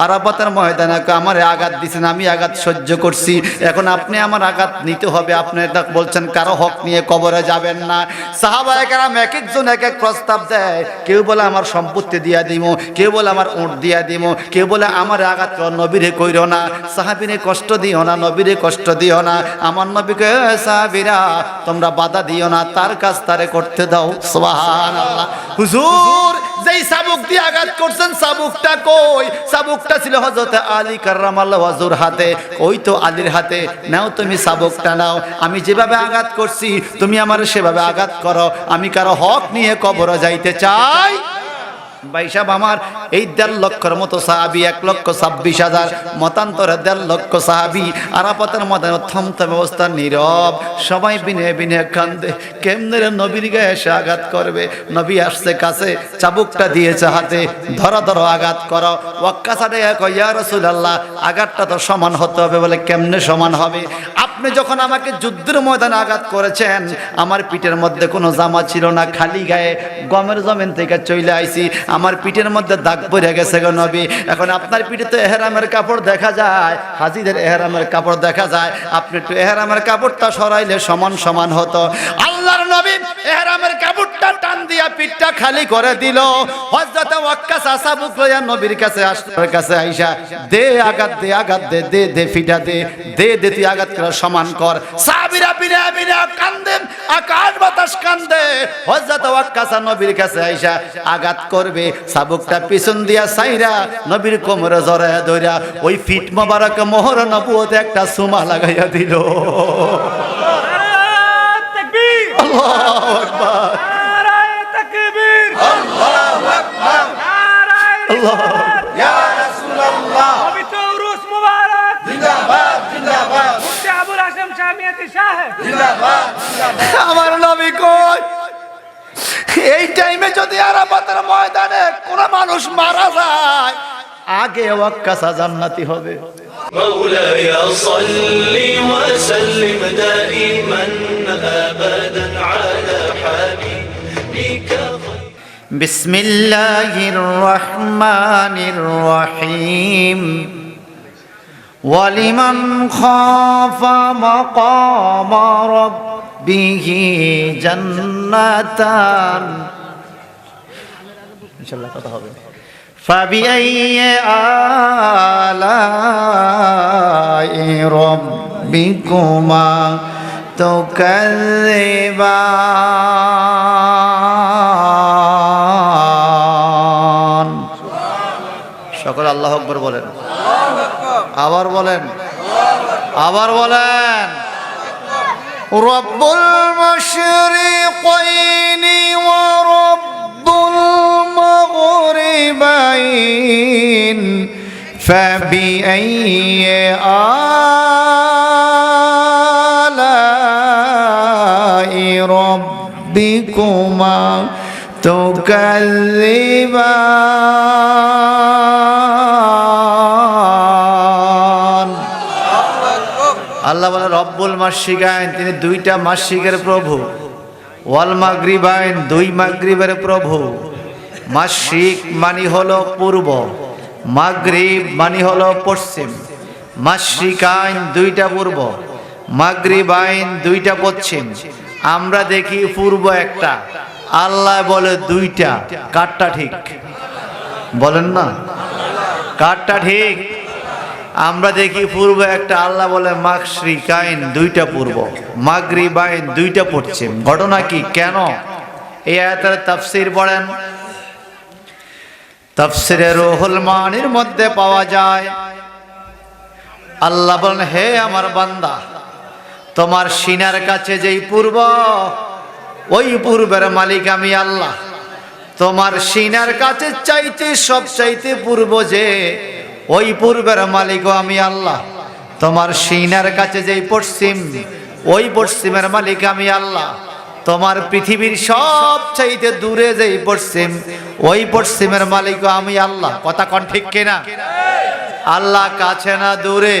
আরাফাতের ময়দানে আমার আঘাত দিয়েছেন, আমি আঘাত সহ্য করছি, এখন আপনি আমার আঘাত নিতে হবে। আপনি এটা বলছেন কারো হক নিয়ে কবরে যাবেন না। সাহাবায়ে কেরাম এক একজন এক এক প্রস্তাব দেয়। কেউ বলে আমার সম্পত্তি দিয়া দিব, কেউ বলে আমার উট দিয়া দিব, কেউ বলে আমার আঘাত নবীরে কইরো না, সাহাবীরে কষ্ট দিও না, নবীরে কষ্ট দিও না। আমার নবীকে সাহাবীরা তোমরা বাধা দিও না, তার কাজ তারে করতে দাও। সুবহানাল্লাহ। হুজুর যেই চাবুক দিয়ে আঘাত করছেন, চাবুকটা কই? চাবুকটা ছিল হযরত আলী কাররামাল্লাহু ওয়াজহুর হাতে। ওই তো আলীর হাতে। নাও তুমি চাবুকটা নাও, আমি যেভাবে আঘাত করছি তুমি আমার সেভাবে আঘাত করো। আমি কারো হক নিয়ে কবরে যাইতে চাই। ভাই সাহেব, আমার এই 1.5 লক্ষের মতো সাহাবী, 1,26,000 মতান্তরে 1.5 লক্ষ সাহাবী আরাফাতের ময়দানে থমথমে অবস্থা, নীরব, সবাই বিনে বিনে কান্দে। কেমনে নবীর গায়ে এসে আঘাত করবে? নবী আসছে কাছে, চাবুকটা দিয়েছে হাতে, ধরো ধরো আঘাত করো। ওয়াক্কাসারে কয় ইয়া রাসূলুল্লাহ, আঘাতটা তো সমান হতে হবে। বলে কেমনে সমান হবে? আপনি যখন আমাকে যুদ্ধের ময়দানে আঘাত করেছেন, আমার পিঠের মধ্যে কোনো জামা ছিল না, খালি গায়ে গমের জমিন থেকে চলে আইছি, আমার পিঠের মধ্যে দাগ পড়ে গেছে গো নবী। এখন আপনার পিঠে তো এহরামের কাপড় দেখা যায়, হাজিদের এহরামের কাপড় দেখা যায়, আপনি একটু এহরামের কাপড়টা সরাইলে সমান সমান হতো। আল্লাহর নবী এহরামের কাপড়টা টান দিয়া পিঠটা খালি করে দিল। হযরত ওয়াক্কাস চাবুক লইয়া নবীর কাছে আসলে কাছে আইসা, দে আঘাত দে, আঘাত দে, দে দে ফিটা দে, দে দে তুই আঘাত করে সমান কর। সাহাবীরা বিনা বিনা কান্দে, আকাশ বাতাস কান্দে। হযরত ওয়াক্কাস নবীর কাছে আইসা আঘাত করবে, চাবুকটা পিছন দিয়া সাইরা নবীর কোমরে জড়ায়া ধইরা ওই ফিট মোবারক মোহর নবুয়তে একটা সুমা লাগাইয়া দিল। আল্লাহু আকবার, নারায়ে তাকবীর, আল্লাহু আকবার, আল্লাহ ইয়া রাসূলুল্লাহ, পবিত্র উরুস মুবারক, জিন্দাবাদ জিন্দাবাদ, মুফতি আবুল হাশেম শামিয়াতি সাহেব, জিন্দাবাদ জিন্দাবাদ। আমার নবী কই, এই টাইমে যদি আরাফাতের ময়দানে কোন মানুষ মারা যায়, আগে ওয়াক্কাসা জান্নাতি হবে। مولاي صل وسلم دائما ابدا على حبيبك بسم الله الرحمن الرحيم ولمن خاف مقام ربه جنتان ইনশাআল্লাহ কথা হবে। فبأي آلاء ربكما تكذبان সকলে আল্লাহু আকবার বলেন। আবার বলেন, আবার বলেন। রব্বুল মাশরিকাইনি ওয়া রব্বুল মাগরিবাইন ফাবিআইয়ি আলাই রাব্বিকুমা তুকাযযিবান। আল্লাহ বলে রব্বুল মাশরিকাইন, তিনি দুইটা মাশরিকের প্রভু, ওয়াল মাগরিবাইন, দুই মাগরিবের প্রভু। মাশরিক মানে হলো পূর্ব, মাগরিব মানে হলো পশ্চিম। মাশরিকাইন দুইটা পূর্ব, মাগরিবাইন দুইটা পশ্চিম। আমরা দেখি পূর্ব একটা, আল্লাহ বলে দুইটা। কারটা ঠিক বলেন না? কারটা ঠিক? আমরা দেখি পূর্ব একটা, আল্লাহ বলে মাশরিকাইন দুইটা পূর্ব, মাগরিবাইন দুইটা পশ্চিম। ঘটনা কি, কেন? এই আয়াতের তাফসীর পড়েন। তাফসীরে রুহুল মানির মধ্যে পাওয়া যায়, আল্লাহ বলেন, হে আমার বান্দা, তোমার সিনার কাছে যেই পূর্ব, ওই পূর্বের মালিক আমি আল্লাহ। তোমার সিনার কাছে চাইতে সব চাইতে পূর্ব যে, ওই পূর্বের মালিকও আমি আল্লাহ। তোমার সিনার কাছে যেই পশ্চিম, ওই পশ্চিমের মালিক আমি আল্লাহ। তোমার পৃথিবীর সব চাইতে দূরে যেই পশ্চিম, ওই পশ্চিমের মালিকও আমি আল্লাহ। কথা কোন ঠিক কিনা? আল্লাহ কাছে না দূরে?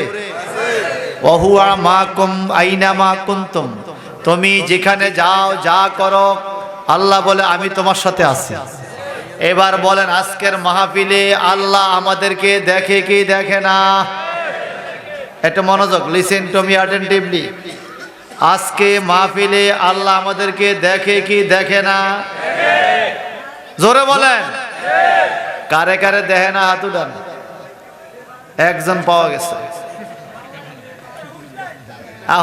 ওহুয়া মাকুম আইনা মা কুনতুম, তুমি যেখানে যাও যা করো, আল্লাহ বলে আমি তোমার সাথে আছি। এবার বলেন আজকের মাহফিলে আল্লাহ আমাদেরকে দেখে কি দেখে না? একটু মনোযোগ, লিসেন টু মি অ্যাটেন্টিভলি। আজকে মাহফিলে আল্লাহ আমাদেরকে দেখে কি দেখে না? জোরে বলেন। কারে কারে দেখে না হাত উঠান। একজন পাওয়া গেছে।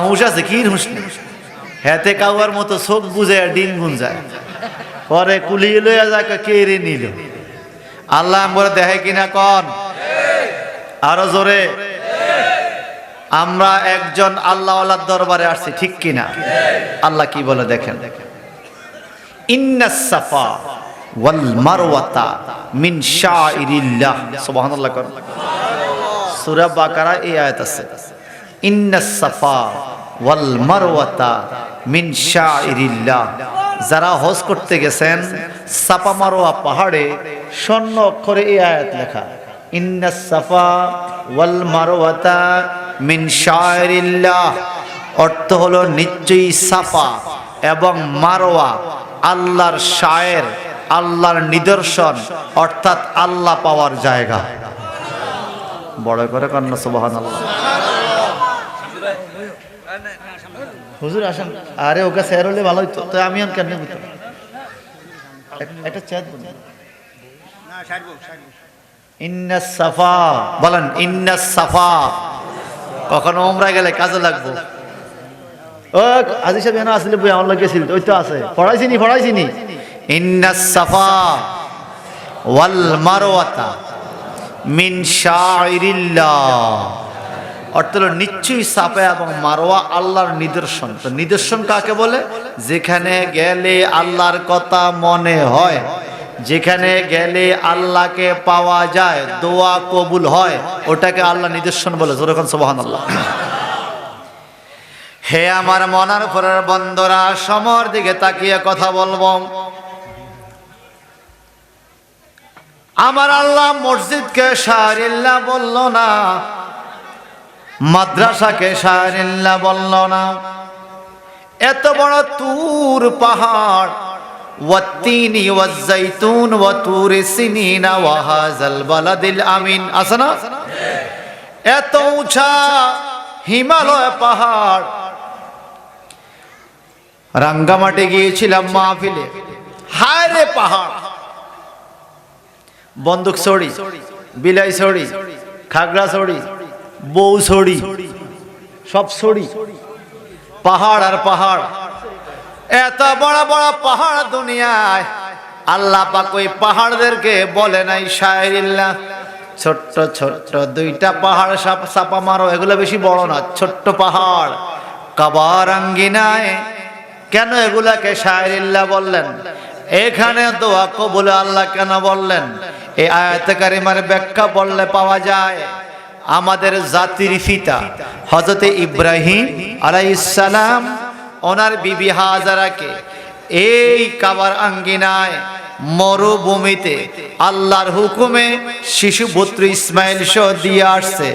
হুঁশ আছে কি? হুঁশ নেই। হেতে কাউয়ার মতো চোখ বুঝে ডিম গুঞ্জায়, পরে কুলিয়ে লইয়া যাকে কেড়ে নিল। আল্লাহ আমরা দেখে কিনা কন? আরো জোরে। আমরা একজন আল্লাহওয়ালার দরবারে আসছি, ঠিক কিনা? আল্লাহ কি বলে দেখেন, ইন্নাস সাফা ওয়াল মারওয়াতা মিন শাইরিল্লাহ। সুবহানাল্লাহ। সূরা বাকারা এই আয়াত আছে, ইন্নাস সাফা ওয়াল মারওয়াতা মিন শাইরিল্লাহ। যারা হজ করতে গেছেন সাফা মারওয়া পাহাড়ে স্বর্ণ অক্ষরে এই আয়াত লেখা, ইন্নাস সাফা ওয়াল মারওয়াতা মিন শাইরিল্লাহ। অর্থ হলো নিশ্চয়ই সাফা এবং মারওয়া আল্লাহর শায়ের, আল্লাহর নিদর্শন, অর্থাৎ আল্লাহ পাওয়ার জায়গা। বড় করে কন্যা সুবহানাল্লাহ। হুজুর আসেন। আরে ওকে স্যার হলে ভালো হইতো, তো আমি আর কেন বুঝতাম একটা চেয়ার বলি। ইন্নাস সাফা বলেন, ইন্নাস সাফা। কখনো ওমরা গেলে কাজে লাগবো। ও আজি সাহেব এনা আসলে বই আমার লাগে ছিল, ওই তো আছে, পড়াইছিনি। ইন্নাস সাফা ওয়াল মারওয়াতা মিন শাইরিল্লাহ। অর্থ হলো নিশ্চয়ই সাফা এবং মারওয়া আল্লাহর নিদর্শন। তো নিদর্শন কাকে বলে? যেখানে গেলে আল্লাহর কথা মনে হয়, যেখানে গেলে আল্লাহকে পাওয়া যায়, দোয়া কবুল হয়, ওটাকে আল্লাহ নিদর্শন বলে। যেরকম সুবহানাল্লাহ। হে আমার মনার ঘরের বন্ধুরা, সমর দিকে তাকিয়ে কথা বলবো। আমার আল্লাহ মসজিদকে শাহরিল্লাহ বলল না, মাদ্রাসাকে শাহরিল্লাহ বলল না। এত বড় তুর পাহাড়, ওয়াত্তিনি ওয়াজ্জাইতুন ওয়া তুরি সিনিনা ওয়া হাযাল বালাদিল আমিন, আছে না? এত উঁচা হিমালয় পাহাড়। রাঙ্গামাটি গিয়েছিলাম মাহফিলে, হায় রে পাহাড়, বন্দুক ছড়ি, বিলাই ছড়ি, খাগড়া ছড়ি, বউ ছড়ি, সব ছড়ি, পাহাড় আর পাহাড়। এত বড় বড় পাহাড় দুনিয়ায়, আল্লাহ পাক ওই পাহাড়দেরকে বলে নাই শায়রিল্লাহ। ছোট্ট ছোট্ট দুইটা পাহাড় চাপা মারো, এগুলো বেশি বড় না, ছোট্ট পাহাড় কাবার আঙ্গিনায়। কেন এগুলাকে শায়রিল্লাহ বললেন? এখানে দোয়া কবুল আল্লাহ কেন বললেন? এই আয়াতে কারিমার ব্যাখ্যা বললে পাওয়া যায়। আমাদের জাতির পিতা হযরতে ইব্রাহিম আলাইহিস সালাম ওনার বিবি হাজারাকে এই কাবার আঙ্গিনায় মরুভূমিতে আল্লাহর হুকুমে শিশু পুত্র ইসমাইল সহ দিয়ে আসছে,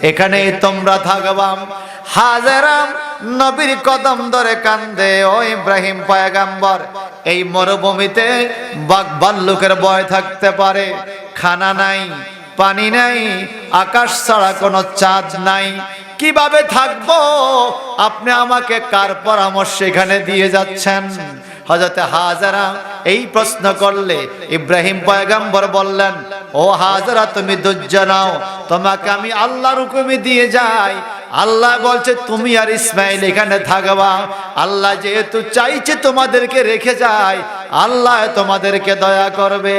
এখানে তোমরা থাকবা। হাজারা নবীর কদম ধরে কান্দে, ও ইব্রাহিম পয়গম্বর, এই মরুভূমিতে বাঘ ভাল্লুকের ভয় থাকতে পারে, খানা নাই, পানি নাই, আকাশ ছাড়া কোনো চাঁদ নাই, কিভাবে থাকবো? আপনি আমাকে কার পরামর্শ এখানে দিয়ে যাচ্ছেন? হযরতে হাজারা এই প্রশ্ন করলে ইব্রাহিম পয়গম্বর বললেন, ও হাজারা তুমি ধৈর্য নাও, তোমাকে আমি আল্লাহর হুকুমে দিয়ে যাই। আল্লাহ বলছে তুমি আর ইসমাইল এখানে থাকবা। আল্লাহ যেহেতু চাইছে তোমাদেরকে রেখে যায়, আল্লাহ তোমাদেরকে দয়া করবে।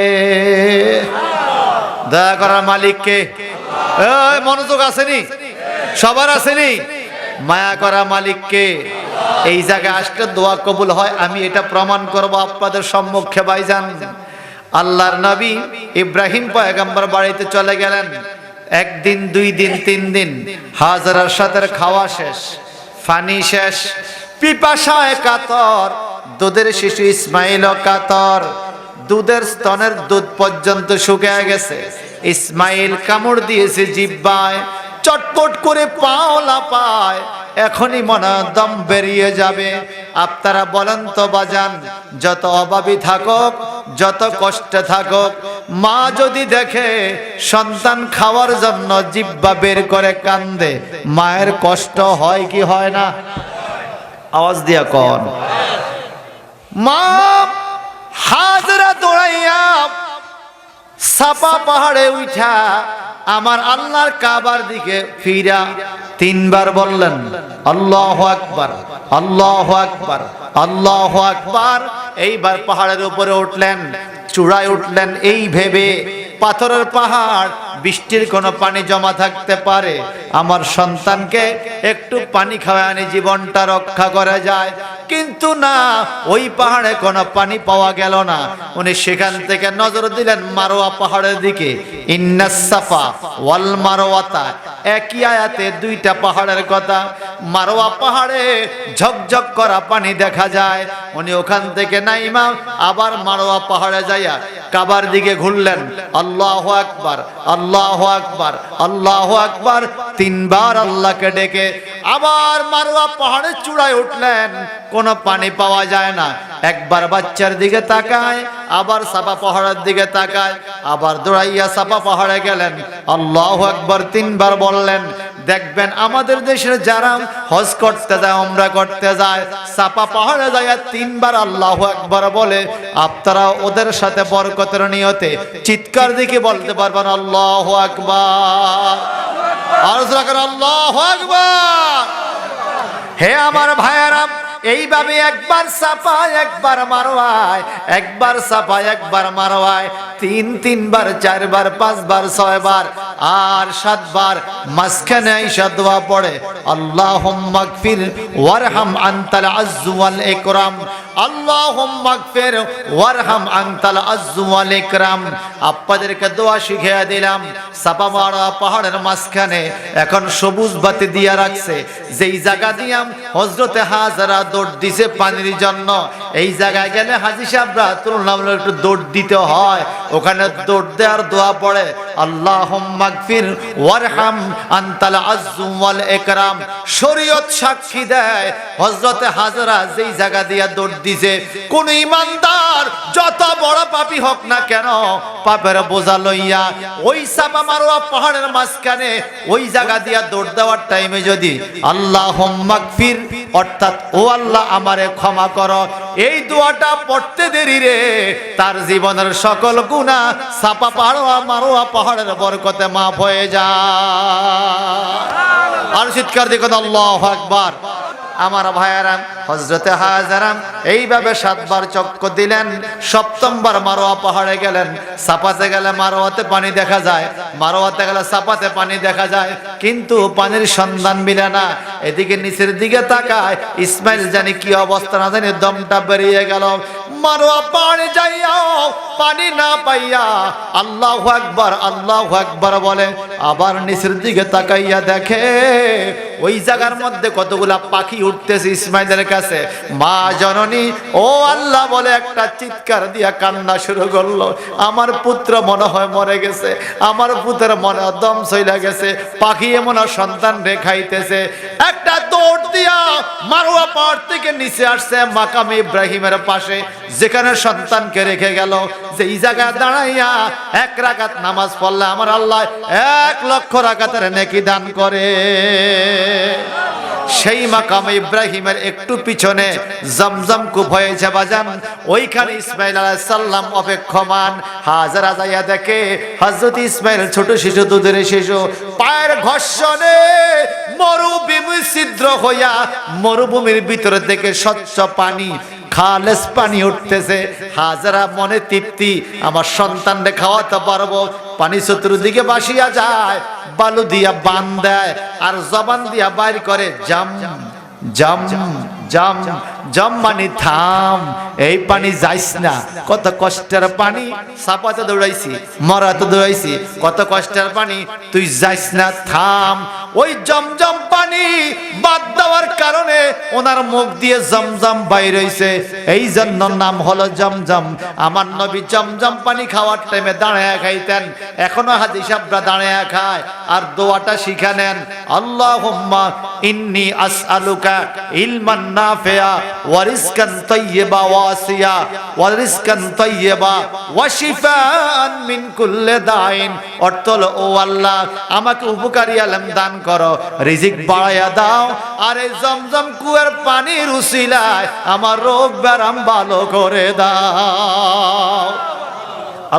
দয়া করার মালিককে মনোযোগ আসেনি? সবার আসেনি? মায়া করা মালিককে। এই জায়গায় আসলে দোয়া কবুল হয়, আমি এটা প্রমাণ করব আপনাদের সম্মুখে ভাইজান। আল্লাহর নবী ইব্রাহিম পয়গম্বর বাড়িতে চলে গেলেন। একদিন, দুই দিন, তিন দিন, হাজারার সাথে খাওয়া শেষ, পানি শেষ, পিপাসায় কাতর, দুধের শিশু ইসমাইলও কাতর, দুধের স্তনের দুধ পর্যন্ত শুকিয়ে গেছে। ইসমাইল কামড় দিয়েছে জিহ্বায়, চটপট করে পাও লাপায়, এখনই মনে দম বেরিয়ে যাবে। আপনারা বলেন তো বাজান, যত অভাবী থাকুক যত কষ্টে থাকুক, মা যদি দেখে সন্তান খাওয়ার জন্য জিহ্বা বের করে কান্দে, মায়ের কষ্ট হয় কি হয় না? আওয়াজ দিয়া কন। মা হাজরা দৌড়াইয়া সাফা পাহাড়ে উঠা আমার আল্লাহর কাবার দিকে ফিরা 3 বার বললেন আল্লাহু আকবার, আল্লাহু আকবার, আল্লাহু আকবার। এইবার পাহাড়ের উপরে উঠলেন, চূড়ায় উঠলেন এই ভেবে পাথরের পাহাড়, বৃষ্টির কোনো পানি জমা থাকতে পারে, আমার সন্তানকে একটু পানি খাওয়ানি জীবনটা রক্ষা করা যায়। কিন্তু না, ওই পাহাড়ে কোনো পানি পাওয়া গেল না। উনি সেখান থেকে নজর দিলেন মারোয়া পাহাড়ের দিকে। ইন্নাস সাফা ওয়াল মারওয়াতা, একই আয়াতে 2টা পাহাড়ের কথা। মারোয়া পাহাড়ে ঝকঝক করা পানি দেখা যায়। উনি ওখান থেকে নাইমা আবার মারোয়া পাহাড়ে যাইয়া কাবার দিকে ঘুরলেন, আল্লাহু আকবার, আল্লাহু আকবার, আল্লাহু আকবার 3 বার আল্লাহকে ডেকে আবার মারোয়া পাহাড়ের চূড়ায় উঠলেন। কোনো পানি পাওয়া যায় না। একবার বাচ্চার দিকে তাকায়, আবার সাফা পাহাড়ের দিকে তাকায়, আবার দৌড়াইয়া সাফা পাহাড়ে গেলেন, আল্লাহু আকবার 3 বার বললেন। দেখবেন আমাদের দেশের যারা হজ করতে যায়, উমরা করতে যায়, সাফা পাহাড়ে যায় 3 বার আল্লাহু আকবার বলে, আপনারা ওদের সাথে বরকতের নিয়তে চিৎকার দিকে বলতে পারবেন আল্লাহু আকবার, আল্লাহু আকবার। হে আমার ভাইয়েরা, এইভাবে একবার সাফা একবার মারওয়ায়, একবার সাফা একবার মারওয়ায় 3 বার 4 বার 5 বার 6 বার আর 7 বার মাঝখানে আইসা দোয়া পড়ে, আল্লাহুম্মা গফির ওয়ারহাম আনতাল আযযু ওয়াল ইকরাম, আল্লাহুম্মা গফির ওয়ারহাম আনতাল আযযু ওয়াল ইকরাম। আপনাদেরকে দোয়া শিখিয়ে দিলাম। সাফা মারওয়া পাহাড়ের মাঝখানে এখন সবুজ বাতি দিয়া রাখছে, যেই জায়গা দিয়া হযরতে হাজরা দৌড় দিছে পানির জন্য। এই জায়গায় গেলে হাজী সাহেবরা তুলনামূলক একটু দৌড় দিতে হয়, ওখানে দৌড় দেওয়ার দোয়া পড়ে, আল্লাহুম্মা গফির ওয়ারহাম আনতাল আযযু ওয়াল ইকরাম। শরীয়ত সাক্ষী দেয় হযরতে হাজরা যেই জায়গা দিয়া দৌড় দিছে, কোন ইমানদার যত বড় পাপী হোক না কেন, পাপের বোঝা লইয়া ওই সাফা মারওয়া পাহাড়ের মাঝখানে ওই জায়গা দিয়া দৌড় দেওয়ার টাইমে যদি আল্লাহুম্মা গফির অর্থাৎ ও আল্লাহ আমারে ক্ষমা করো, এই দোয়াটা পড়তে দেরি রে, তার জীবনের সকল গুনাহ সাফা মারওয়া পাহাড়ের বরকতে মাফ হয়ে যায়। আর চিৎকার দিয়ে কথা আল্লাহু আকবার। আমার ভাইয়েরা, হযরতে হাজরা এইভাবে 7 বার চক্কর দিলেন। 7ম বার মারওয়া পাহাড়ে গেলেন। সাফাতে গেলে মারওয়াতে পানি দেখা যায়, মারওয়াতে গেলে সাফাতে পানি দেখা যায়, কিন্তু পানির সন্ধান মিলে না। এদিকে নিচের দিকে তাকায়, ইসমাইল জানি কি অবস্থা, না জানি দমটা বেরিয়ে গেল। মারওয়া পাহাড়ে যাইয়াও পানি না পাইয়া আল্লাহু আকবার, আল্লাহু আকবার বলে, আবার নিচের দিকে তাকাইয়া দেখে ওই জায়গার মধ্যে কতগুলা পাখি উঠতেছে ইসমাইলের কাছে। মা জননী ও আল্লাহ বলে একটা চিৎকার দিয়া কান্না শুরু করলো, আমার পুত্র মনে হয় মরে গেছে, আমার পুত্রের মনে দম চইলা গেছে, পাখি এমন সন্তান রেখাইতেছে। একটা দৌড় দিয়া মারওয়া পাহাড় থেকে নিচে আসছে মাকাম ইব্রাহিমের পাশে, যেখানে সন্তানকে রেখে গেল। যেই জায়গায় দাঁড়াইয়া 1 রাকাত নামাজ পড়লে আমার আল্লাহ 1 লক্ষ রাকাতের নেকি দান করে। সেই মাকাম ইব্রাহিমের একটু পিছনে জমজম কূপ হয়েছে বাজান, ওইখানে ইসমাইল আলাইহিস সালাম অপেক্ষমান। হাজরা যাইয়া দেখে হযরত ইসমাইল ছোট শিশু, দুধের শিশু, পায়ের ঘর্ষণে মরুভূমি ছিদ্র হইয়া মরুভূমির ভিতর থেকে স্বচ্ছ পানি, খালেস পানি উঠতেছে। হাজরা মনে তৃপ্তি, আমার সন্তানকে খাওয়াতে পারবো। পানি চতুর্দিকে বাসিয়া যায়, বালু দিয়া বান দেয় আর জবান দিয়া বাইর করে জাম জাম জাম জাম, মানে থাম, এই পানি যাইস না। কত কষ্টের পানি, সাফাতে দৌড়াইছি, মরাতে দৌড়াইছি, কত কষ্টের পানি, তুই যাইস না, থাম। ওই জমজম পানি বাদ দেওয়ার কারণে ওনার মুখ দিয়ে জমজম বাইর হইছে, এই জন্য নাম হলো জমজম। আমার নবী জমজম পানি খাওয়ার টাইমে দাঁড়ায়া খাইতেন, এখনো হাদিস সাহেবরা দাঁড়ায়া খায় আর দোয়াটা শিখা নেন, আল্লাহুম্মা ইন্নী আসআলুকা ইলমান নাফিআ ওয়া রিজকান তাইয়্যিবা ওয়াসিয়া ওয়া রিজকান তাইয়্যিবা ওয়া শিফাআন মিন কুল্লি দাইন। অর্থ হলো, ও আল্লাহ আমাকে উপকারী ইলম দান করো, রিজিক বাড়ায়া দাও, আর এই জমজম কুয়ার পানির উসিলায় আমার রোগ ব্যারাম ভালো করে দাও।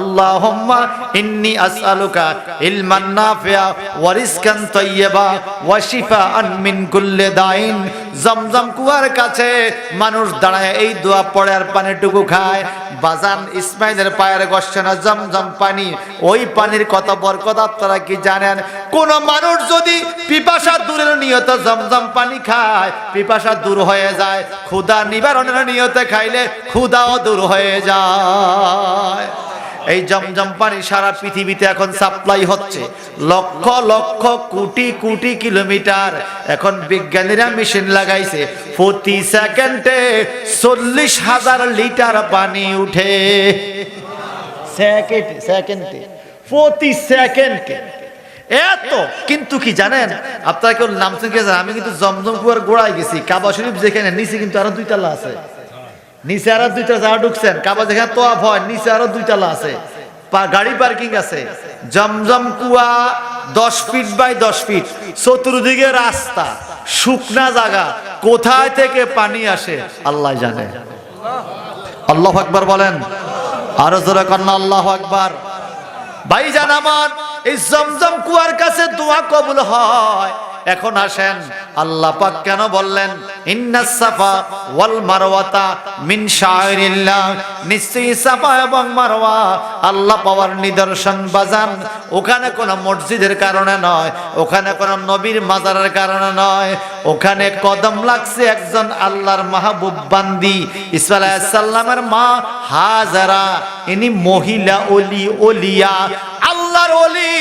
আল্লাহুম্মা ইন্নী আসআলুকা ইলমান নাফিআ ওয়া রিজকান তাইয়্যিবা ওয়া শিফাআন মিন কুল্লি দাইন। জমজম কুয়ার কাছে মানুষ দাঁড়ায় এই দোয়া পড়ে আর পানিটুকু খায়। বাজান ইসমাইলের পায়ের গসনা জমজম পানি, ওই পানির কত বরকত আপনারা কি জানেন? কোন মানুষ যদি পিপাসা দূরের নিয়তে জমজম পানি খায়, পিপাসা দূর হয়ে যায়। ক্ষুধা নিবারণের নিয়তে খাইলে ক্ষুধাও দূর হয়ে যায়। এই জমজম পানি সারা পৃথিবীতে এখন সাপ্লাই হচ্ছে, লক্ষ লক্ষ কোটি কোটি কিলোমিটার। এখন বিজ্ঞানীরা মেশিন লাগাইছে, প্রতি সেকেন্ডে 40,000 লিটার পানি উঠে। সেকেন্ডে প্রতি সেকেন্ডে এত। কিন্তু কি জানেন আপনারা, কেউ নাম শুনে আমি কিন্তু জমজম কুয়ার গোড়ায় গেছি, কাবা শরীফ যেখানে, নিচে কিন্তু আরো 2 তলা আছে, নিচে আরো 2টা যারা ঢুকছেন কাবা যেখানে তোয়াফ হয়, নিচে আরো 2 তলা আছে, গাড়ি পার্কিং আছে। জমজম কুয়া 10 ফিট বাই 10 ফিট, চতুর্দিকে রাস্তা, শুকনা জায়গা, কোথায় থেকে পানি আসে আল্লাহ জানে। আল্লাহু আকবার বলেন, আরো জোরে কন্যা আল্লাহু আকবার। ভাইজান আমার, এই জমজম কুয়ার কাছে দোয়া কবুল হয়। এখন আসেন, আল্লাহ পাক কেন বললেন ইন্নাস সাফা ওয়াল মারওয়াতা মিন শাআইরিল্লাহ, নিশ্চয়ই সাফা এবং মারওয়া আল্লাহ পাওয়ার নিদর্শন। বাজান, ওখানে কোনো মসজিদের কারণে নয়, ওখানে কোনো নবীর মাজারের কারণে নয়, ওখানে কদম লাগছে একজন আল্লাহর মাহবুব বান্দি ঈসা আলাইহিস সালামের মা হাজারা। ইনি মহিলা ওলি, ওলিয়া, আল্লাহর ওলি।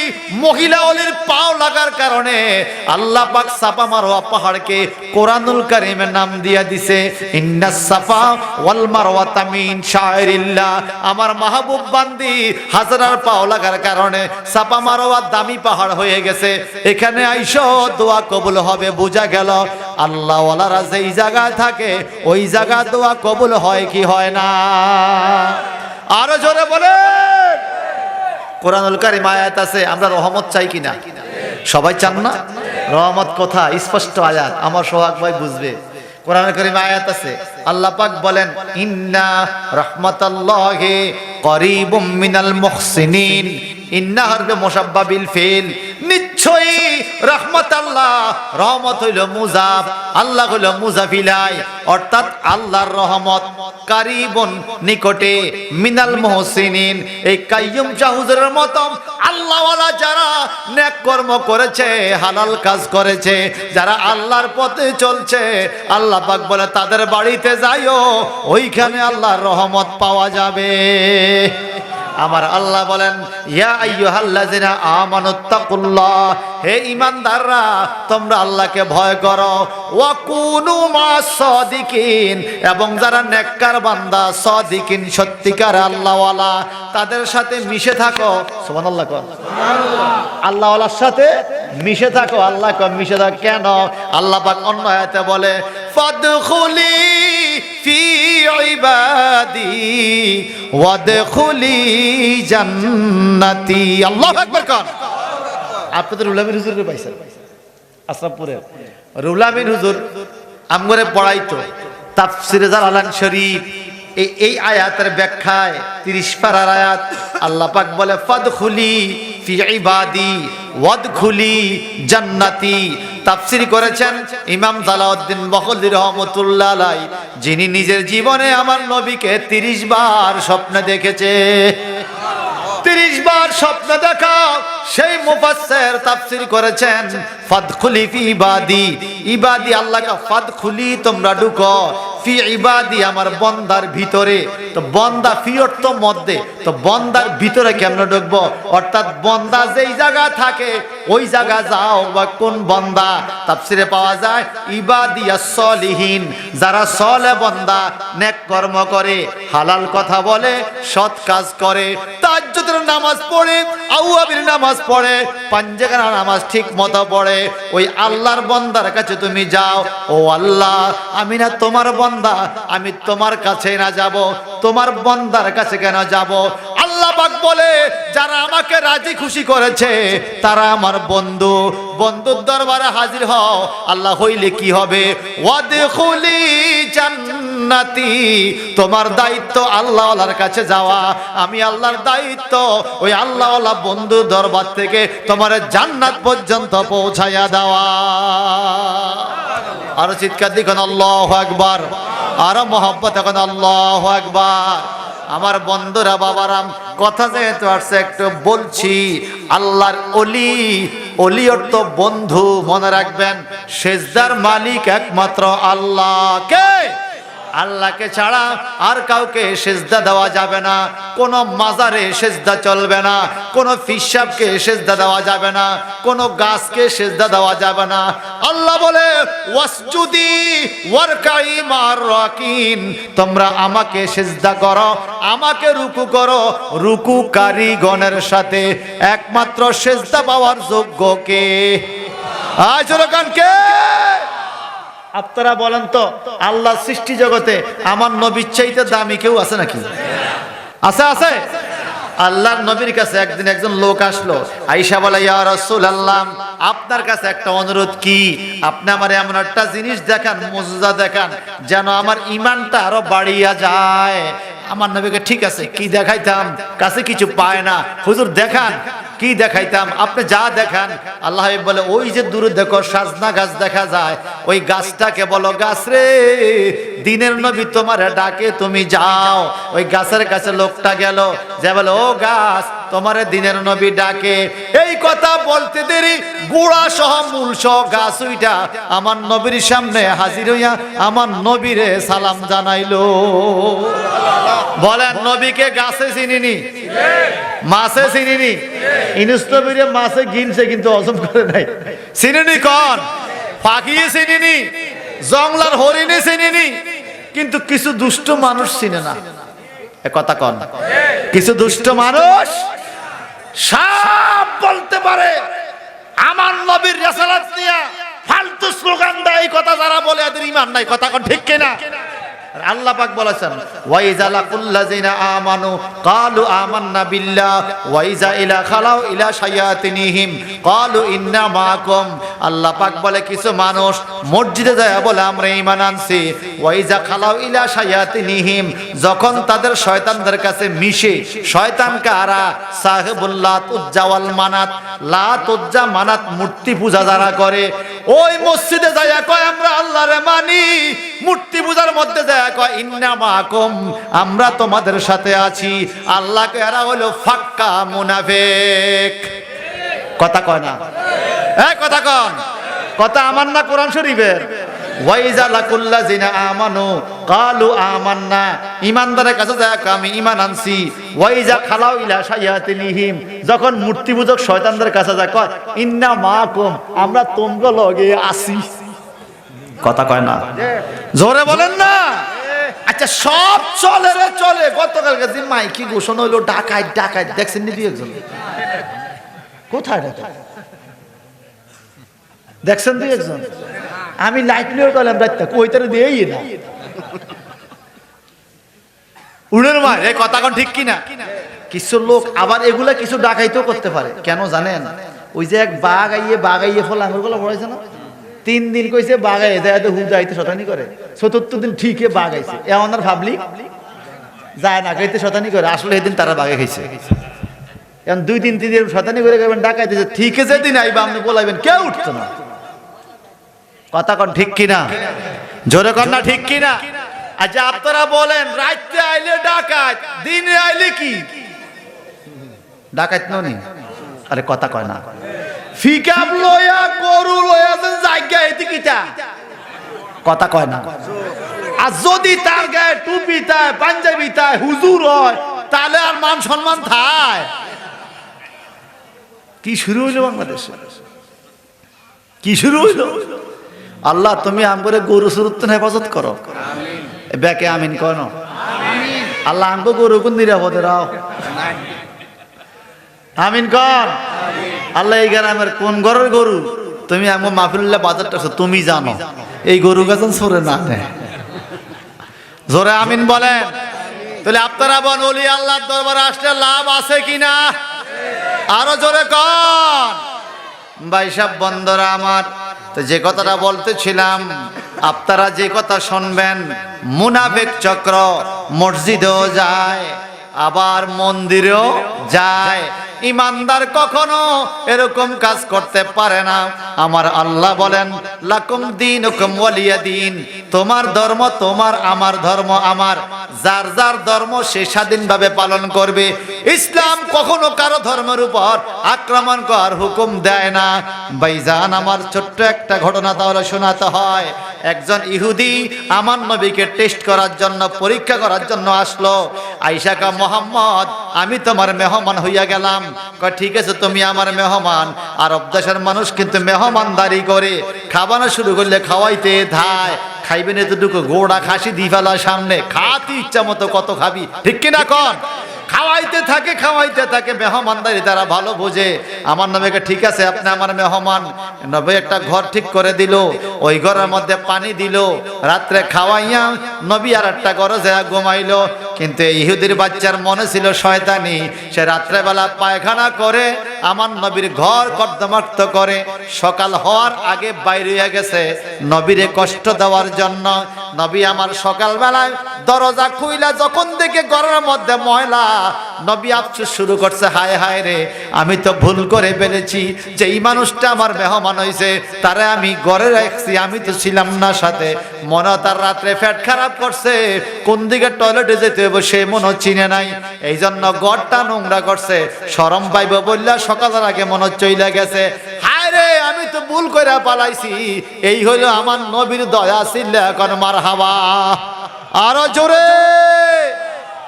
মহিলা ওলির পাও লাগার কারণে আল্লাহ পাক সাফা মারওয়া পাহাড়কে কোরআনুল কারীমে নাম দিয়া দিছে ইন্নাস সাফা ওয়াল মারওয়াতা মিন শাআইরিল্লাহ। আমার মাহবুব বান্দি হাজারার পাও লাগার কারণে সাফা মারওয়া দামি পাহাড় হয়ে গেছে। এখানে আইসো দোয়া কবুল হবে। বোঝা গেল আল্লাহ ওয়ালারা যেই জায়গায় থাকে ওই জায়গা দোয়া কবুল হয় কি হয় না? আরো জোরে বলে। কোরআনুল কারীম আয়াত আছে, আমরা রহমত চাই কিনা? সবাই চান না? রহমত কথা স্পষ্ট আয়াত, আমার সোহাগ ভাই বুঝবে। কোরআনুল কারীম আয়াত আছে, আল্লাহ পাক বলেন ইন্না রাহমাতাল্লাহি করিবুম মিনাল মুহসিনিন। ইন্না হরফে মুশাব্বা বিল ফিল, নিশ্চয়ই রহমত আল্লাহ, রহমত হইল মুজাফ, আল্লাহ হইল মুজাফিলাই, অর্থাৎ আল্লাহর রহমত কারিবুন নিকটে, মিনাল মুহসিনিন এই কাইয়ুম শাহ হুজুরের মতো আল্লাহওয়ালা যারা নেক কর্ম করেছে, হালাল কাজ করেছে, যারা আল্লাহর পথে চলছে, আল্লাহ পাক বলে তাদের বাড়িতে যাইও, ওইখানে আল্লাহর রহমত পাওয়া যাবে। আমার আল্লাহ বলেন ইয়া আইয়ুহাল্লাযিনা আমানুত্তাকুল্লাহ, হে ঈমানদাররা তোমরা আল্লাহকে ভয় করো, ওয়া কুনু মাস-সাদিকিন, এবং যারা নেককার বান্দা সাদিকিন সত্যিকার আল্লাহওয়ালা তাদের সাথে মিশে থাকো। সুবহানাল্লাহ কর, আল্লাহওয়ালার সাথে মিশে থাকো। আল্লাহ কয় মিশে থাকো কেন? আল্লাহ পাক অন্য আয়াতে বলে ফাদখুলি ফি ইবাদি ওয়াদখুলি জান্নাতি। আল্লাহু আকবার কর। আপনাদের রুলামিন হুজুরকে পাইছেন আশরাফপুরের রুলামিন হুজুর আমগরে পড়াইতো তাফসিরে জালালান শরীফ। এই আয়াতের ব্যাখ্যায় 30 পারার আয়াত আল্লাহ পাক বলে ফাদখুলি ফি ইবাদি ওয়াদখুলি জান্নাতি। তাফসীর করেছেন ইমাম জালাউদ্দিন বখলি রহমাতুল্লাহ আলাইহি, যিনি নিজের জীবনে আমার নবীকে 30 বার স্বপ্নে দেখেছে। 30 বার স্বপ্ন দেখা সেই মুফাসসির তাফসীর করেছেন ফাদখুলি ফি ইবাদি, ইবাদি আল্লাহকে ফাদখুলি তোমরা ঢুকো, ফি ইবাদি, আমার বন্দার ভিতরে। তো বন্দা ফি অর্থ মধ্যে, তো বন্দার ভিতরে কেমনে ঢুকবো? অর্থাৎ বন্দা যেই জায়গা থাকে ওই জায়গা যাও। বা কোন বন্দা? তাফসিরে পাওয়া যায় ইবাদিয়াস সলিহিন, যারা সলে বন্দা, নেক কর্ম করে, হালাল কথা বলে, সৎ কাজ করে, তাহাজ্জুদের নামাজ পড়ে, আউয়াবির নামাজ পড়ে, পাঞ্জেগানা নামাজ ঠিক মতো পড়ে, ওই আল্লাহর বন্দার কাছে তুমি যাও। ও আল্লাহ, আমি না তোমার বন্দা, আমি তোমার কাছে না যাব, তোমার বন্দার কাছে কেন যাব? আল্লাহ পাক বলে যারা আমাকে রাজি খুশি করেছে তারা আমার বন্ধু। বন্ধুর দরবারে হাজির হও। আল্লাহ হইলে কি হবে? ওয়াদখুলি জান্নাতি, তোমার দায়িত্ব আল্লাহওয়ালার কাছে যাওয়া, আমি আল্লাহর দায়িত্ব ওই আল্লাহওয়ালা বন্ধু দরবার থেকে তোমার জান্নাত পর্যন্ত পৌঁছায়া দেওয়া। আরো চিৎকার দিবেন আল্লাহু আকবার, আরো মহব্বত এখন আল্লাহু আকবার। আমার বন্ধুরা, বাবারাম, কথা যেহেতু আসছে একটু বলছি। আল্লাহর অলি, অলি অর্থ বন্ধু, মনে রাখবেন। সেজদার মালিক একমাত্র আল্লাহ। কে? আল্লাহকে ছাড়া আর কাউকে সেজদা দেওয়া যাবে না। কোন মাজারে সেজদা চলবে না, কোন ফিসাবকে সেজদা দেওয়া যাবে না, কোন গাছকে সেজদা দেওয়া যাবে না। আল্লাহ বলে ওয়াসজুদি ওয়ারকাই মার রাকিন, তোমরা আমাকে সেজদা করো, আমাকে রুকু করো, রুকুকারীগণের সাথে। একমাত্র সেজদা পাওয়ার যোগ্য কে? আজরকান কে? আপনারা বলেন তো, আল্লাহ সৃষ্টি জগতে আমার নবীর চাইতে দামি কেউ আছে নাকি? আছে? আছে? আল্লাহর নবীর কাছে একদিন একজন লোক আসলো, আয়েশা বলে ইয়া রাসূলুল্লাহ, আপনার কাছে একটা অনুরোধ। কি? আপনি আমার এমন একটা জিনিস দেখান, মুজিজা দেখান, যেন আমার ঈমানটা আরো বাড়িয়া যায়। আমার নবীকে ঠিক আছে, কি দেখাইতাম? কাছে কিছু পায় না, হুজুর দেখান। কি দেখাইতাম? আপনি যা দেখান। আল্লাহ বলে ওই যে দূরে দেখো সাজনা গাছ দেখা যায়, ওই গাছটাকে বলো গাছ রে, দিনের নবী তোমার ডাকে, তুমি যাও। ওই গাছের কাছে লোকটা গেল, যে বলে ও গাছ, তোমারে দিনের নবী ডাকে। এই কথা বলতে দেরি গোড়া সহ মূল সহ গাছ ওইটা আমার নবীর সামনে হাজির হইয়া আমার নবীরে সালাম জানাইলো। বলেন নবীকে গাছে চিনিনি, মাছে চিনিনি। ইনুস নবীরে মাছে গিনছে কিন্তু হজম করে নাই। চিনিনি কোন? পাখিয়ে চিনিনি, জংলার হরিণে চিনিনি, কিন্তু কিছু দুষ্ট মানুষ চিনে না। এ কথা কন। কিছু দুষ্ট মানুষ সব বলতে পারে, আমার নবীর রিসালাত নিয়ে ফালতু স্লোগান দেয়। এই কথা যারা বলে এদের ঈমান নাই। কথা কন ঠিক কিনা? আল্লাহ পাক বলেছেন ওয়াইজা লাকুল্লাযিনা আমানু ক্বালু আমান্না বিল্লাহ ওয়াইজা ইলা খালাউ ইলা শায়াতিনিহিম ক্বালু ইন্না মাআকুম। আল্লাহ পাক বলে কিছু মানুষ মসজিদে যায় বলে আমরা ঈমান আনছি, ওয়াইজা খালাউ ইলা শায়াতিনিহিম, যখন তাদের শয়তানদের কাছে মিশে। শয়তান কারা? সাহেবুল লাত উজ্জা ওয়াল মানাত। লাত উজ্জা মানাত মূর্তি পূজা যারা করে, ওই মসজিদে যায় কয় আমরা আল্লাহরে মানি, মূর্তি পূজার মধ্যে যায় কয় ইন্না মাআকুম, আমরা তোমাদের সাথে আছি। আল্লাহকে এরা হলো ফাক্কা মুনাফিক। কথা কয় না? কথা কন। কথা আমার না কোরআন শরীফের। ওয়াইজা লাকুল্লাযিনা আমানু ক্বালু আমান্না, ঈমানদারের কাছে যায় আমি ঈমান আনছি। ওয়াইজা খালাউ ইলা শায়াতিনিহিম, যখন মূর্তি পূজক শয়তানদের কাছে যায় কয় ইন্না মাআকুম, আমরা তোমগো লগে আছি। কথা কয় না? জোরে বলেন না। আচ্ছা সব চলে রে চলে। গতকালকে দিন মাইকি ঘোষণা হইলো ডাকাত ডাকাত, দেখছেন নি? একজন কোথায় ডাকাত দেখছেন? দুই একজন। আমি লাইট নিয়ে গেলাম রাতটা, কইতারে দিয়েই না উড়ের মার। এই কথা কোন ঠিক কিনা? কিছু লোক আবার এগুলা কিছু ডাকাইতেও করতে পারে। কেন জানেন? ওই যে এক বাঘ আইয়ে ফল আঙুর গুলো পড়াইছে না, 3 দিন কইছে বাঘ আইয়ে যায়, হুদাইতে শতানি করে। 4th দিন ঠিকই বাঘ আইছে। এমন আর ভাবলি যায় না, গাইতে শতানি করে। আসলে এদিন তারা বাঘে খাইছে। এখন 2 দিন 3 দিন শতানি করে গেবেন ডাকাইতেছে, ঠিকই যেদিন আইবা আপনি বলাইবেন, কেউ উঠতো না। কথা কন ঠিক কিনা? জোরে কন না ঠিক কিনা? আচ্ছা আপনারা বলেন রাতে আইলে ডাকাত, দিনে আইলে কি ডাকাত ননি? আরে কথা কয় না। ফিকাব লয়া গরু লয়া জায়গা এদিকিটা, কথা কয় না। আর যদি তার গায়ে টুপি তাই পাঞ্জাবি তাই হুজুর হয় তাহলে আর মান সম্মান থায়? কি শুরু হইলো বাংলাদেশে? কি শুরু হইলো? আল্লাহ তুমি আমগরে গরু সুরুত্তন হেফাজত করো। ব্যাকে আমিন কেন? আল্লাহ আমগো গরু কোন নিরাপদে রাও। আমিন কর। আল্লাহ এই গ্রামের কোন ঘরের গরু তুমি আমগো মাহফিলুল্লাহ বাজারটা তুমি জানো, এই গরু গাজন সরে না জোরে আমিন বলেন। তাহলে আপনারা বল ওলি আল্লাহর দরবারে আসলে লাভ আছে কিনা? আরো জোরে কন। ভাই সাহেব বন্ধুরা আমার, তো যে কথাটা বলতেছিলাম, আপনারা যে কথা শুনবেন, মুনাফিক চক্র মসজিদেও যায় আবার মন্দিরেও যায়। ইমানদার কখনো এরকম কাজ করতে পারে না। আমার আল্লাহ বলেন লাকুম দীনুকুম ওয়ালিয়া দীন, তোমার ধর্ম তোমার, আমার ধর্ম আমার। যার যার ধর্ম সে স্বাধীনভাবে পালন করবে। ইসলাম কখনো কারো ধর্মের উপর আক্রমণ করার হুকুম দেয় না। ভাইজান আমার ছোট্ট একটা ঘটনা তাহলে শোনাতে হয়। একজন ইহুদি আমার নবীকে টেস্ট করার জন্য, পরীক্ষা করার জন্য আসলো। আয়েশা কা মোহাম্মদ আমি তোমার মেহমান হইয়া গেলাম। কয় ঠিক আছে তুমি আমার মেহমান। আরব দেশের মানুষ কিন্তু মেহমানদারি করে, খাওয়ানো শুরু করলে খাওয়াইতে ধায়। খাইবেন এতটুকু গোড়া খাসি দি ফেলা সামনে, খাতি ইচ্ছা মতো কত খাবি, ঠিক কিনা কন? খাওয়াইতে থাকে খাওয়াইতে থাকে, মেহমানদারি তারা ভালো বোঝে। আমার নবীকে ঠিক আছে আপনি আমার মেহমান। নবী একটা ঘর ঠিক করে দিল, ওই ঘরের মধ্যে পানি দিল, রাত্রে খাওয়াইয়া নবী আর একটা ঘরে যায় ঘুমাইলো। কিন্তু এই ইহুদির বাচ্চার মনে ছিল শয়তানি, সে রাত্রেবেলা পায়খানা করে আমার নবীর ঘর কর্দমাক্ত করে। সকাল হওয়ার আগে বাইরে হয়ে গেছে নবীরে কষ্ট দেওয়ার জন্য। নবী আমার সকালবেলায় দরজা খুইলা যখন দেখে ঘরের মধ্যে ময়লা, নবী আফসোস শুরু করছে, হায় হায় রে, আমি তো ভুল করে ফেলেছি। যে এই মানুষটা আমার মেহমান হয়েছে তারে আমি ঘরে রাখছি, আমি তো ছিলাম না সাথে। মনে তার রাত্রে পেট খারাপ করছে, কোন দিকে টয়লেটে যেতে হবে সে মনে চিনে নাই, এই জন্য ঘরটা নোংরা করছে। শরম পাইব বললা সকালের আগে মনে চইলা গেছে। হায় রে, আমি তো ভুল করে পালাইছি। এই হলো আমার নবীর দয়া ছিল। এখন মারহাবা, আরো জোরে।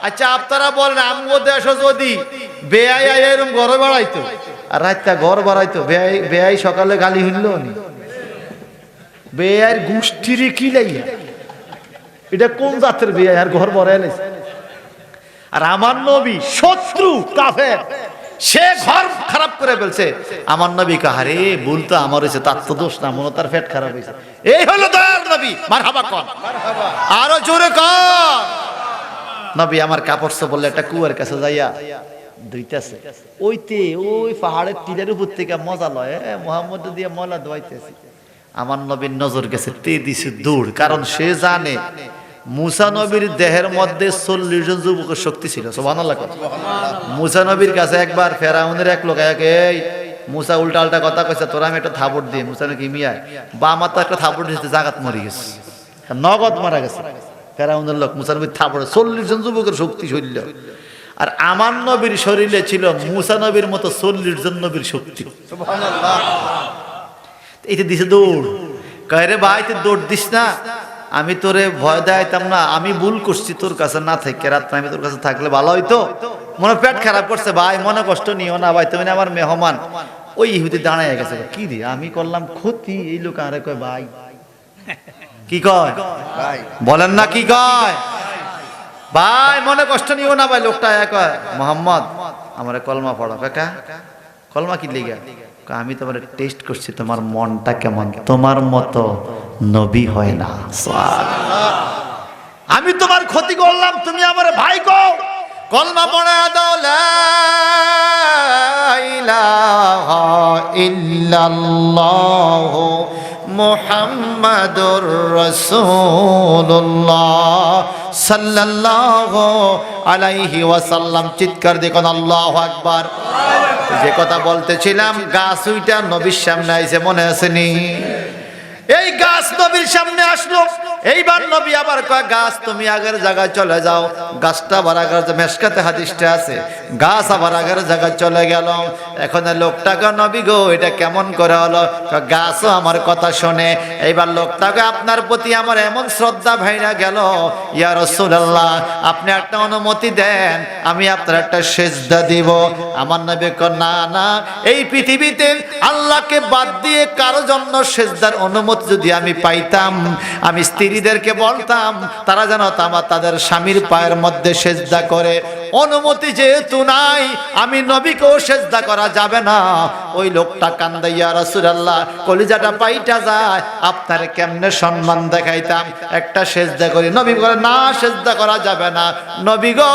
আচ্ছা আপনারা বলেন আমগো দেশ যদি বেয়াই এরকম ঘরে বাড়াইতো আর রাতটা ঘর বাড়াইতো, বেয়াই সকালে গালি হইল নি? বেয়ার গোষ্ঠীর কি লাইয়া, এটা কোন জাতের বেয়াই আর ঘর বাড়াই লাইছে? আর আমার নবী শত্রু কাফের, সে ঘর খারাপ করে ফেলছে। আমার নবী কাহারে ভুল তো আমার হয়েছে, তার তো দোষ না, মনে তার পেট খারাপ হয়েছে। এই হলো দয়ার নবী। মারহাবা কর, আরো জোরে কর। নবী আমার কাপড় চোপড় একটা কুয়ার কাছে যাইয়া ধুইতেছে। ওইতে ওই পাহাড়ের টিলের উপর থেকে মজা লয়, মোহাম্মদ দিয়ে ময়লা ধোয়াইতেছে। আমার নবীর নজর গেছে, তে দিছে দৌড়, কারণ সে জানে মুসা নবীর দেহের মধ্যে 40 জন যুবকের শক্তি ছিল। সুবহানাল্লাহ। মুসা নবীর কাছে একবার ফেরাউনের এক লোক, এই মুসা উল্টা উল্টা কথা কইছে, তোরা আমি একটা থাপড় দিয়ে, মুসা নাকি মিয়ায় বা আমার তো একটা থাপড় দিতে জাগাত মরে গেছে, নগদ মারা গেছে। ফেরাউনের লোক মুসা নবীর থাপড়ে 40 জন যুবকের শক্তি শরীর। আর আমার নবীর শরীরে ছিল মুসা নবীর মতো 40 জন নবীর শক্তি। সুবহানাল্লাহ। এইটা দিছে দৌড়। কয় রে ভাই তুই দৌড় দিস না, আমি তোরে ভয় দেখাইতাম না, আমি ভুল করছি তোর কাছে না থেকে, রাত্রে আমি তোর কাছে থাকলে ভালো হইতো। মনে পেট খারাপ করছে ভাই, মনে কষ্ট নিও না ভাই, তুমি আমার মেহমান। ওই ইহুদি দাঁড়ায় গেছে, কি রে আমি করলাম ক্ষতি, এই লোক আরে কয় ভাই, কি কয় বলেন না, কি কয় ভাই মনে কষ্ট নিও না ভাই। লোকটা কয় মোহাম্মদ আমার কলমা পড়া। কাকা কলমা কি লিগা? আমি তোমার টেস্ট করছি, তোমার মনটা কেমন, তোমার মতো নবী হয় না। আমি তোমার ক্ষতি করলাম, তুমি আমার ভাই কো কলমা পড়া দাও, লা ইলাহা ইল্লাল্লাহ মুহাম্মাদুর রাসূলুল্লাহ সাল্লাল্লাহু আলাইহি ওয়াসাল্লাম। চিৎকার দেখুন আল্লাহু আকবার। যে কথা বলতেছিলাম, গাছ উইটা নবীর সামনে আইছে, মনে আছে নি? এই গাছ নবীর সামনে আসলো, এইবার নবী আবার কয় গাছ তুমি আগের জায়গায় চলে যাও। গাছটা আবার আগের মেশকাতে হাদিসটা আছে, গাছ আবার আগের জায়গায় চলে গেল। এখন লোকটাকে নবী গো এটা কেমন করে হলো? গাছও আমার কথা শোনে। এইবার লোকটাকে আপনার প্রতি আমার এমন শ্রদ্ধা ভাইরা গেল, ইয়া রাসূলুল্লাহ আপনি একটা অনুমতি দেন, আমি আপনার একটা সেজদা দিব। আমার নবী কয় না না, এই পৃথিবীতে আল্লাহকে বাদ দিয়ে কারো জন্য সেজদার অনুমতি যদি আমি পাইতাম, আমি স্ত্রীদেরকে বলতাম তারা যেন তাদের স্বামীর পায়ের মধ্যে সেজদা করে। অনুমতি যেহেতু নাই, আমি নবীকেও সেজদা করা যাবে না। ওই লোকটা কান্দে, ইয়া রাসূলুল্লাহ কলিজাটা পাইটা যায়, আপনার কেমনে সম্মান দেখাইতাম, একটা সেজদা করি। নবী বলে না, সেজদা করা যাবে না। নবী গো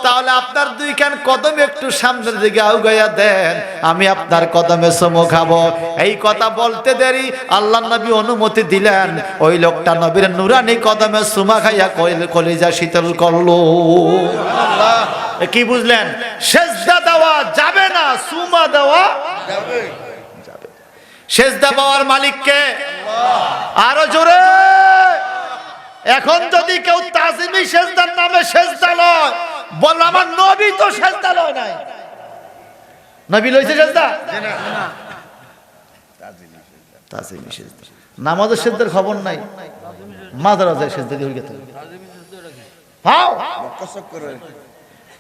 তাহলে আপনার দুইখান কদম একটু সামনের দিকে আউগাইয়া দেন, আমি আপনার কদমে চুমু খাবো। এই কথা বলতে দেরি আল্লাহর নবী অনুমতি দিলেন। ওই লোকটা নবীর নুরানি কদমে চুমা খাইয়া কলিজা শীতল করলো। কি বুঝলেন? সেজদা দেওয়া যাবে না, চুমা দেওয়া যাবে। সেজদা পাওয়ার মালিক কে? আরো জোরে। এখন যদি কেউ তাজিমি সেজদার নামে সেজদা লয়, বল আমার নবী তো সেজদা লয় নাই। নবী লইছে সেজদা? না, তাজিমি সেজদা। নামাজের সেজদার খবর নাই, মাদ্রাসায় সেজদা দিয়ে গেছে।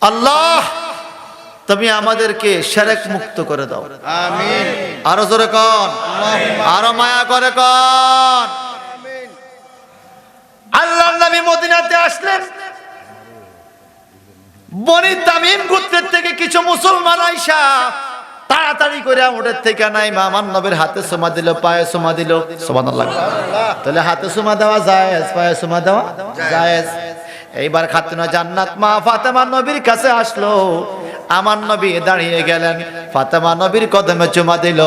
আল্লাহ তুমি আমাদেরকে শিরক মুক্ত করে দাও, আমিন। আরো জোরে কোন, আরো মায়া করে কোন। আল্লাহর নবী মদিনাতে আসলেন, বনি তামিম গোত্রের থেকে কিছু মুসলমান আইসা তাড়াতাড়ি করে ওদের থেকে নাই আমার নবীর হাতে চুমা দিল, পায়ে চুমা দিল। সুবহানাল্লাহ। তাহলে হাতে চুমা দেওয়া জায়েজ, পায়ে চুমা দেওয়া জায়েজ। এইবার খাতুনা জান্নাত মা ফাতেমা নবীর কাছে আসলো। আমার নবী দাঁড়িয়ে গেলেন, ফাতেমা নবীর কদমে চুমা দিল,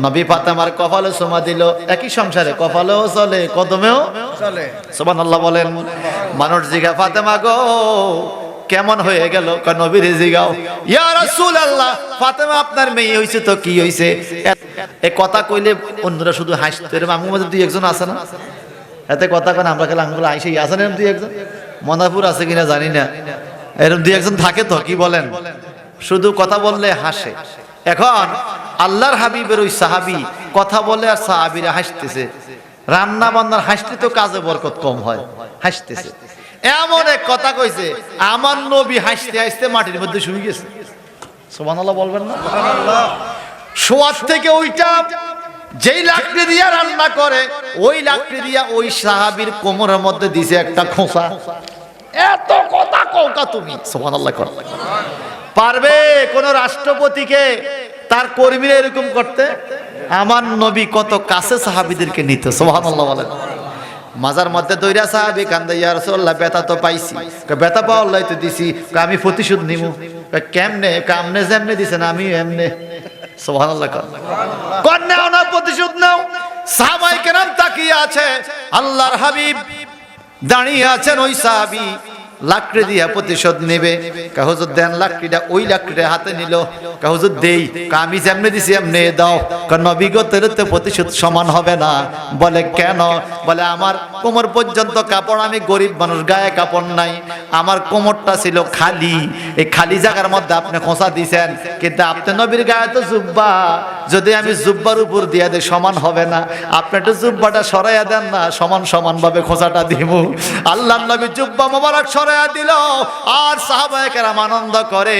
নবী ফাতেমার কপালে চুমা দিল। একই সংসারে কপালেও চলে, কদমেও চলে। সুবহানাল্লাহ বলেন। মানুষ জিগা ফাতেমা গো কেমন হয়ে গেল? নবীর জিগাও। ইয়া রাসূলুল্লাহ ফাতেমা আপনার মেয়ে হইছে তো কি হইছে? এই কথা কইলে অন্যরা শুধু হাসতে। মামুর মধ্যে দুই একজন আছে না, এতে কথা কেন আমরা খেলে আঙ্গুল আইসে আছেন এরকম দুই একজন, মনাপুর আছে কিনা জানি না, এরকম দুই একজন থাকে তো। কি বলেন? শুধু কথা বললে হাসে। এখন আল্লাহর হাবিবের ওই সাহাবী কথা বলে আর সাহাবীরা হাসতেছে। রান্না বান্নার হাসলে তো কাজে বরকত কম হয়, হাসতেছে। এমন এক কথা কইছে, আমার নবী হাসতে হাসতে মাটির মধ্যে শুয়ে গেছে। সুবহানাল্লাহ বলবেন না? সুবহানাল্লাহ। শোয়ার থেকে ওইটা যেই লাকড়ি দিয়া রান্না করে, ওই লাকড়ি দিয়া ওই সাহাবীর কোমরের মধ্যে দিছে একটা খোঁচা। এত কথা কওকা তুমি? সুবহানাল্লাহ। পারবে কোন রাষ্ট্রপতিকে তার কর্মীরা এরকম করতে? আমার নবী কত কাছে সাহাবীদেরকে নিত। সুবহানাল্লাহ বলেন। মাজার মধ্যে দইরা সাহাবী কান্দে, ইয়া রাসূলুল্লাহ ব্যথা তো পাইছি। ব্যথা পাওয়ার তো দিছি, আমি প্রতিশোধ নিব। কেমনে? কামনে যেমনে দিছেন আমি এমনে। সুবহানাল্লাহ। কোন নাও না প্রতিশোধ নাও। সাহাবায়ে কেরাম তাকিয়ে আছে, আল্লাহর হাবিব দাঁড়িয়ে আছেন। ওই সাহাবী লাকড়ি দিয়া প্রতিশোধ নেবে। হুজুর দেন লাকড়িটা। ওই লাকড়িটা হাতে নিল। হুজুর দেই। আমি যেমনে দিছি এমনি দাও। নবী গো তোর তো প্রতিশোধ সমান হবে না। বলে কেন? বলে আমার কোমর পর্যন্ত কাপড়, আমি গরিব মানুষ, গায়ে কাপড় নাই, আমার কোমরটা ছিল খালি। এই খালি জায়গার মধ্যে আপনি খোঁচা দিছেন, কিন্তু আপনি নবীর গায়ে তো জুব্বা, যদি আমি জুব্বার উপর দিয়ে দেই সমান হবে না। আপনি একটু জুব্বাটা সরাইয়া দেন না, সমান সমান ভাবে খোঁচাটা দিব। আল্লাহর নবী জুব্বা মোবারক দিল। আর সাহাবায়ে কেরাম আনন্দ করে।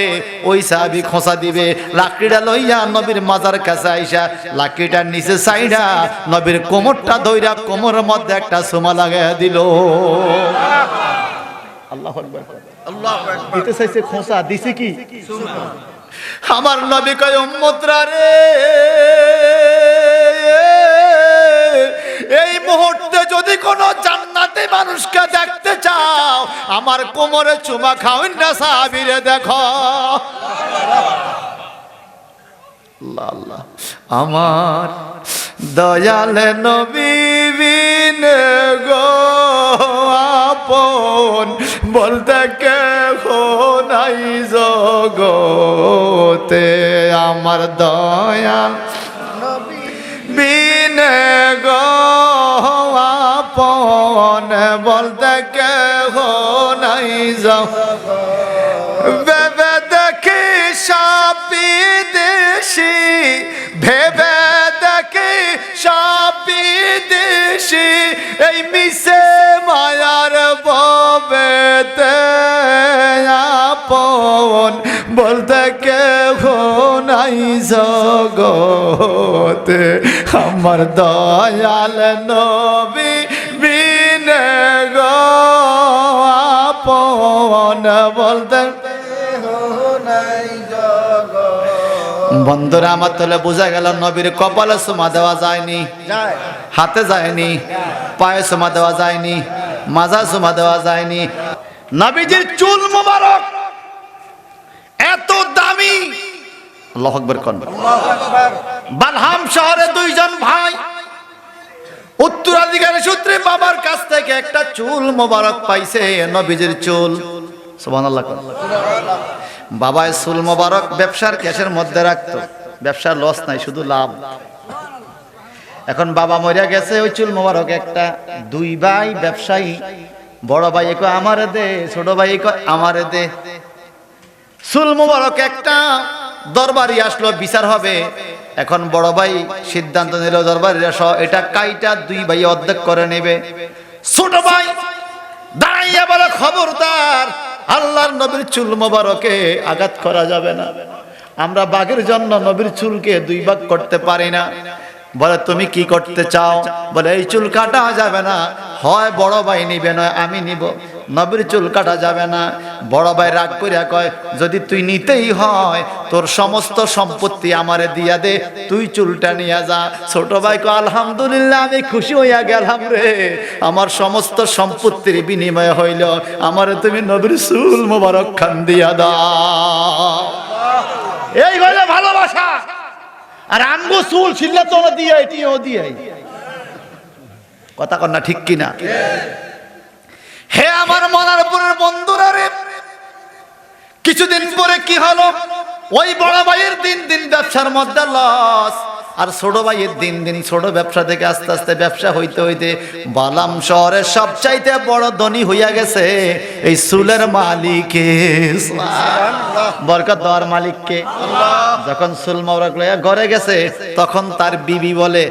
ওই সাহাবী খোঁচা দিবে, লাকড়িটা লইয়া নবীর মাজার কাছে আইসা লাকড়িটার নিচে সাইডা নবীর কোমরটা ধইরা কোমরের মধ্যে একটা চুমা লাগাইয়া দিল। আল্লাহু আকবার। আল্লাহু আকবার। দিতে চাইছে খোঁচা, দিছে কি? চুমা। আমার নবী কয় উম্মতরা রে, এই মুহূর্তে যদি কোন জান্নাতে মানুষকে দেখতে চাও, আমার কোমরে চুমা খাওয়ান না সাহাবীরে দেখো। আল্লাহ আল্লাহ। আমার দয়াল নবী বিনে গো আপন বলতে কেহ নাই জগতে, আমার দয়াল নবী বিনে গো আপন বলতে কেহ নাই যাও ভেবে দেখি সব বিদেশি ভেবে দেখি সব বিদেশি এই মিশে মায়ার ববেতে আপন বলতে কেহ নাই জগতে আমার দয়াল নবী বিনে গো আপন বলতে বন্ধুরা আমার তাহলে বোঝা গেল নবীর কপালে চুমা দেওয়া যায়নি, হাতে যায়নি, পায়ে চুমা দেওয়া যায়নি, মাজা চুমা দেওয়া যায়নি। নবীজির চুল মোবারক এত দামি, আল্লাহু আকবার কোন। বালহাম শহরে দুইজন ভাই উত্তরাধিকারী সূত্রে বাবার কাছ থেকে একটা চুল মোবারক পাইছে, নবীজির চুল। সুবহানাল্লাহ কোন। বাবায় চুল মোবারক ব্যবসার ক্যাশের মধ্যে রাখতো, ব্যবসার লস নাই, শুধু লাভ। এখন বাবা মরিয়া গেছে, ওই চুল মোবারক একটা, দুই ভাই ব্যবসায়ী, বড় ভাই কয় আমারে দে, ছোট ভাই কয় আমারে দে। চুল মোবারক একটা, দরবারি আসলো, বিচার হবে। এখন বড় ভাই সিদ্ধান্ত নিল দরবারিরা সহ এটা কাইটা দুই ভাই অর্ধেক করে নেবে। ছোট ভাই দাঁড়াইয়া বলে খবরদার, আল্লাহর নবীর চুল মোবারকে আঘাত করা যাবে না, আমরা বাঘের জন্য নবীর চুলকে দুই ভাগ করতে পারি না। বলে তুমি কি করতে চাও? বলে এই চুল কাটা যাবে না, হয় বড় ভাই নিবে নয় আমি নিব, নবীর চুল কাটা যাবে না। বড় ভাই রাগ করিয়া কয় যদি তুই নিতেই হয় তোর সমস্ত সম্পত্তি আমারে দিয়া দে, তুই চুলটা নিয়ে যা। ছোট ভাই কয় আলহামদুলিল্লাহ আমি খুশি হইয়া গেলাম রে, আমার সমস্ত সম্পত্তির বিনিময় হইল, আমারে তুমি নবীর চুল মোবারক খান দিয়া দাও। এই হইলো ভালোবাসা। আর আমগো চুল ছিললে তো না দিয়ে এটিও দিয়ে, কথা কন না ঠিক কিনা? হে আমার মনারপুরের বন্ধুরা রে, কিছুদিন পরে কি হলো, ওই বড় ভাইয়ের দিন দিন ব্যবসার মধ্যে লস, আর ছোট ভাইয়ের দিন দিন ছোট ব্যবসা থেকে আস্তে আস্তে ব্যবসা হইতে হইতে বালাম শহরের সবচাইতে বড় ধনী হইয়া গেছে এই চুলের মালিকে। বরকত দেওয়ার মালিককে। যখন চুল মোবারক লইয়া ঘরে গেছে তখন তার বিবি বলে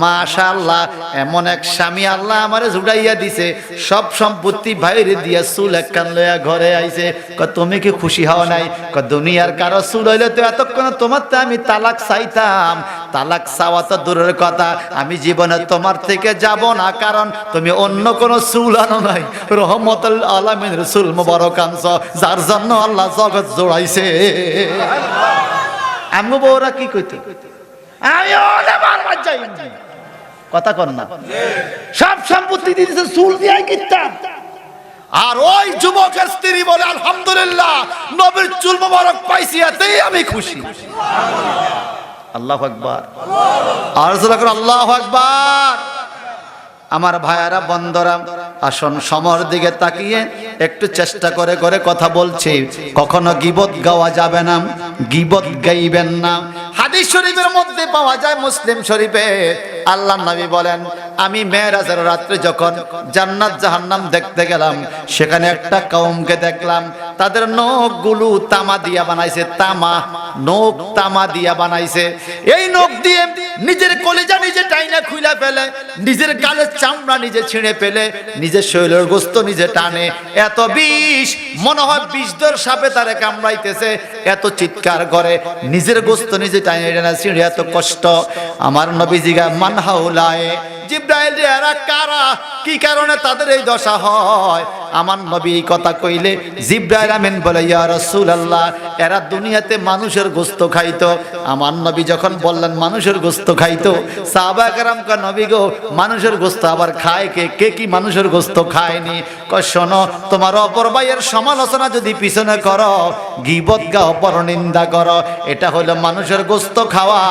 মাশাআল্লাহ, এমন এক স্বামী আল্লাহ আমারে জুড়াইয়া দিছে, সব সম্পত্তি বাইরে দিয়া চুল একখান লইয়া ঘরে আইছে। তুমি কি খুশি হও নাই? দুনিয়ার কারো চুল হইলে তো এতক্ষণ তোমার তো আমি তালাক চাইতাম, তালাক চাওয়া তো দূরের কথা, আমি জীবনে তোমার থেকে যাব না, কারণ তুমি অন্য কোন চুল আনো নাই, রহমতুল আলামিনের চুল মোবারক আনছ, যার জন্য আল্লাহ জগৎ জোড়াইছে। আমগো বউরা কি কইতো, আমি ওরে বারবার যাই, কথা কন না, সব সম্পত্তি দিয়েছে চুল দিয়ে কিনতাম। আর ওই যুবকের স্ত্রী বলে আলহামদুলিল্লাহ নবীর চুল মোবারক পাইছি, এতেই আমি খুশি। আল্লাহু আকবার, আর জোরে করে আল্লাহু আকবার। আমার ভাইয়ারা বন্ধুরা, আসুন সমর দিকে তাকিয়ে একটু চেষ্টা করে করে কথা বলছি। কখনো গীবত গাওয়া যাবে না, গীবত গাইবেন না। হাদিস শরীফের মধ্যে পাওয়া যায়, মুসলিম শরীফে আল্লাহর নবী বলেন আমি মেরাজের রাত্রে যখন জান্নাত জাহান্নাম দেখতে গেলাম, সেখানে একটা কওমকে দেখলাম তাদের নখগুলো তামা দিয়া বানাইছে, তামা নখ তামা দিয়া বানাইছে। এই নখ দিয়ে নিজের কলিজা নিজে টাইনা খুইলা ফেলে, নিজের গালের চামড়া নিজে ছিঁড়ে ফেলে, নিজের শরীরের গোস্ত নিজে টানে। এত বিষ, মনে হয় বিষধর সাপে তারে কামড়াইতেছে, এত চিৎকার করে, নিজের গোস্ত নিজে টাইনা ছিঁড়ে, এত কষ্ট। আমার নবীজিগা মানহাউলায়ে জিব্রাইল রে, এরা কারা, কি কারণে তাদের এই দশা হয়? আমার নবী এই কথা কইলে জিব্রাইল আমিন বলে ইয়া রাসূলুল্লাহ, এরা দুনিয়াতে মানুষের গোশত খাইতো। আমার নবী যখন বললেন মানুষের গোশত খাইতো, সাহাবায়ে কেরাম কয় নবী গো মানুষের গোশত আবার খায় কে? কে কি মানুষের গোশত খায়নি? কয় শোনো, তোমার অপর ভাইয়ের সমালোচনা যদি পিছনে করো, গীবত গাও, পরনিন্দা করো, এটা হলো মানুষের গোশত খাওয়া।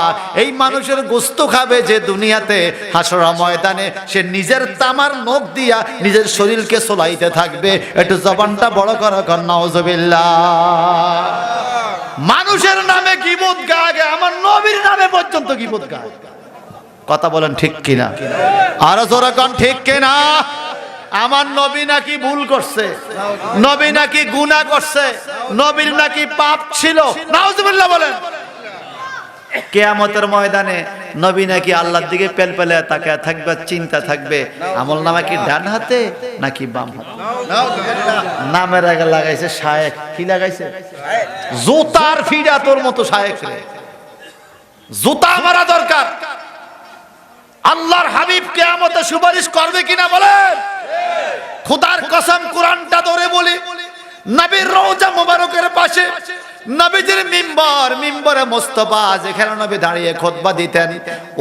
এই মানুষের গোশত খাবে যে দুনিয়াতে, হাসর ময়দানে সে নিজের তামার নখ দিয়া নিজের শরীরকে চলাইতে থাকবে। একটু জবানটা বড় করো, নাউজুবিল্লাহ। মানুষের নামে গীবত গায়, আমার নবীর নামে পর্যন্ত গীবত গায়। কথা বলেন ঠিক কিনা? আর জোরে কোন ঠিক কিনা? আমার নবী নাকি ভুল করছে, নবী নাকি গুনাহ করছে, নবীর নাকি পাপ ছিল। নাউজুবিল্লাহ বলেন। কিয়ামতের ময়দানে নবী নাকি আল্লাহর দিকে পেলপেলে তাকায় থাকবে, চিন্তা থাকবে আমলনামা কি ডান হাতে নাকি বাম হাতে। নামের আগে লাগাইছে শায়েখ, কি লাগাইছে? জুতার ফিরা তোর মতো শায়েখ রে, জুতা মারা দরকার। আল্লাহর হাবিব কিয়ামতে সুপারিশ করবে কিনা বলেন? খোদার কসম কোরআনটা ধরে বলি, নবীর রওজা মুবারকের পাশে নবীজির মিম্বর, মিম্বরে মুস্তাফা যেখানে নবী দাঁড়িয়ে খুতবা দিতেন,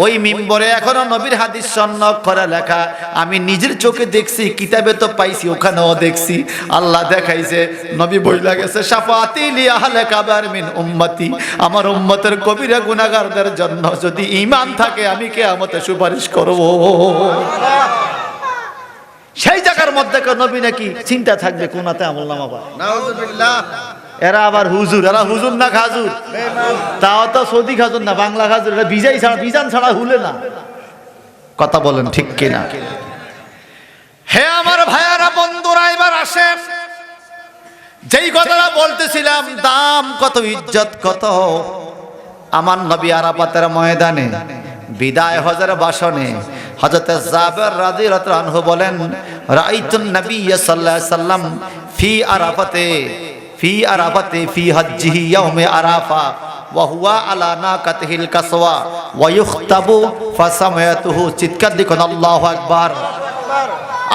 ওই মিম্বরে এখনো নবীর হাদিস স্বর্ণ করে লেখা। আমি নিজের চোখে দেখছি, কিতাবে তো পাইছি, ওখানেও দেখছি। আল্লাহ দেখাইছে নবী বইলা গেছে, শাফাআতি লি আহলে কাবার মিন উম্মতি, আমার উম্মতের কবিরা গুনাহগারদের জন্য যদি ঈমান থাকে আমি কিয়ামতে সুপারিশ করব। সেই জায়গার মধ্যে নবী নাকি চিন্তা থাকবে কোনাতে আমলনামা পায়। নাউজুবিল্লাহ। এরা আবার হুজুর, এরা হুজুর না খাজুর, তাও তো সৌদি খাজুর না, বাংলা খাজুর। এরা বিজাই ছাড়া, বিজান ছাড়া হুলে না। কথা বলেন ঠিক কিনা? হে আমার ভাইয়ারা, বন্ধুরা, এবার আসেন যেই কথাটা বলতেছিলাম, দাম কত, ইজ্জত কত। আমার নবী আরাফাতের ময়দানে বিদায় হজের ভাষণে হযরত জাবের রাদিয়াল্লাহু আনহু বলেন, রাআইতুন নবী সাল্লাল্লাহু আলাইহি সাল্লাম ফি আরাফাতে ফি হজ্জিহি ইয়াউমে আরাফা ওয়া হুয়া আলা নাকাতিহিল কাসওয়া ওয়া ইখতাবু ফাসামায়াতুহু। চিৎকার দিবেন আল্লাহু আকবার।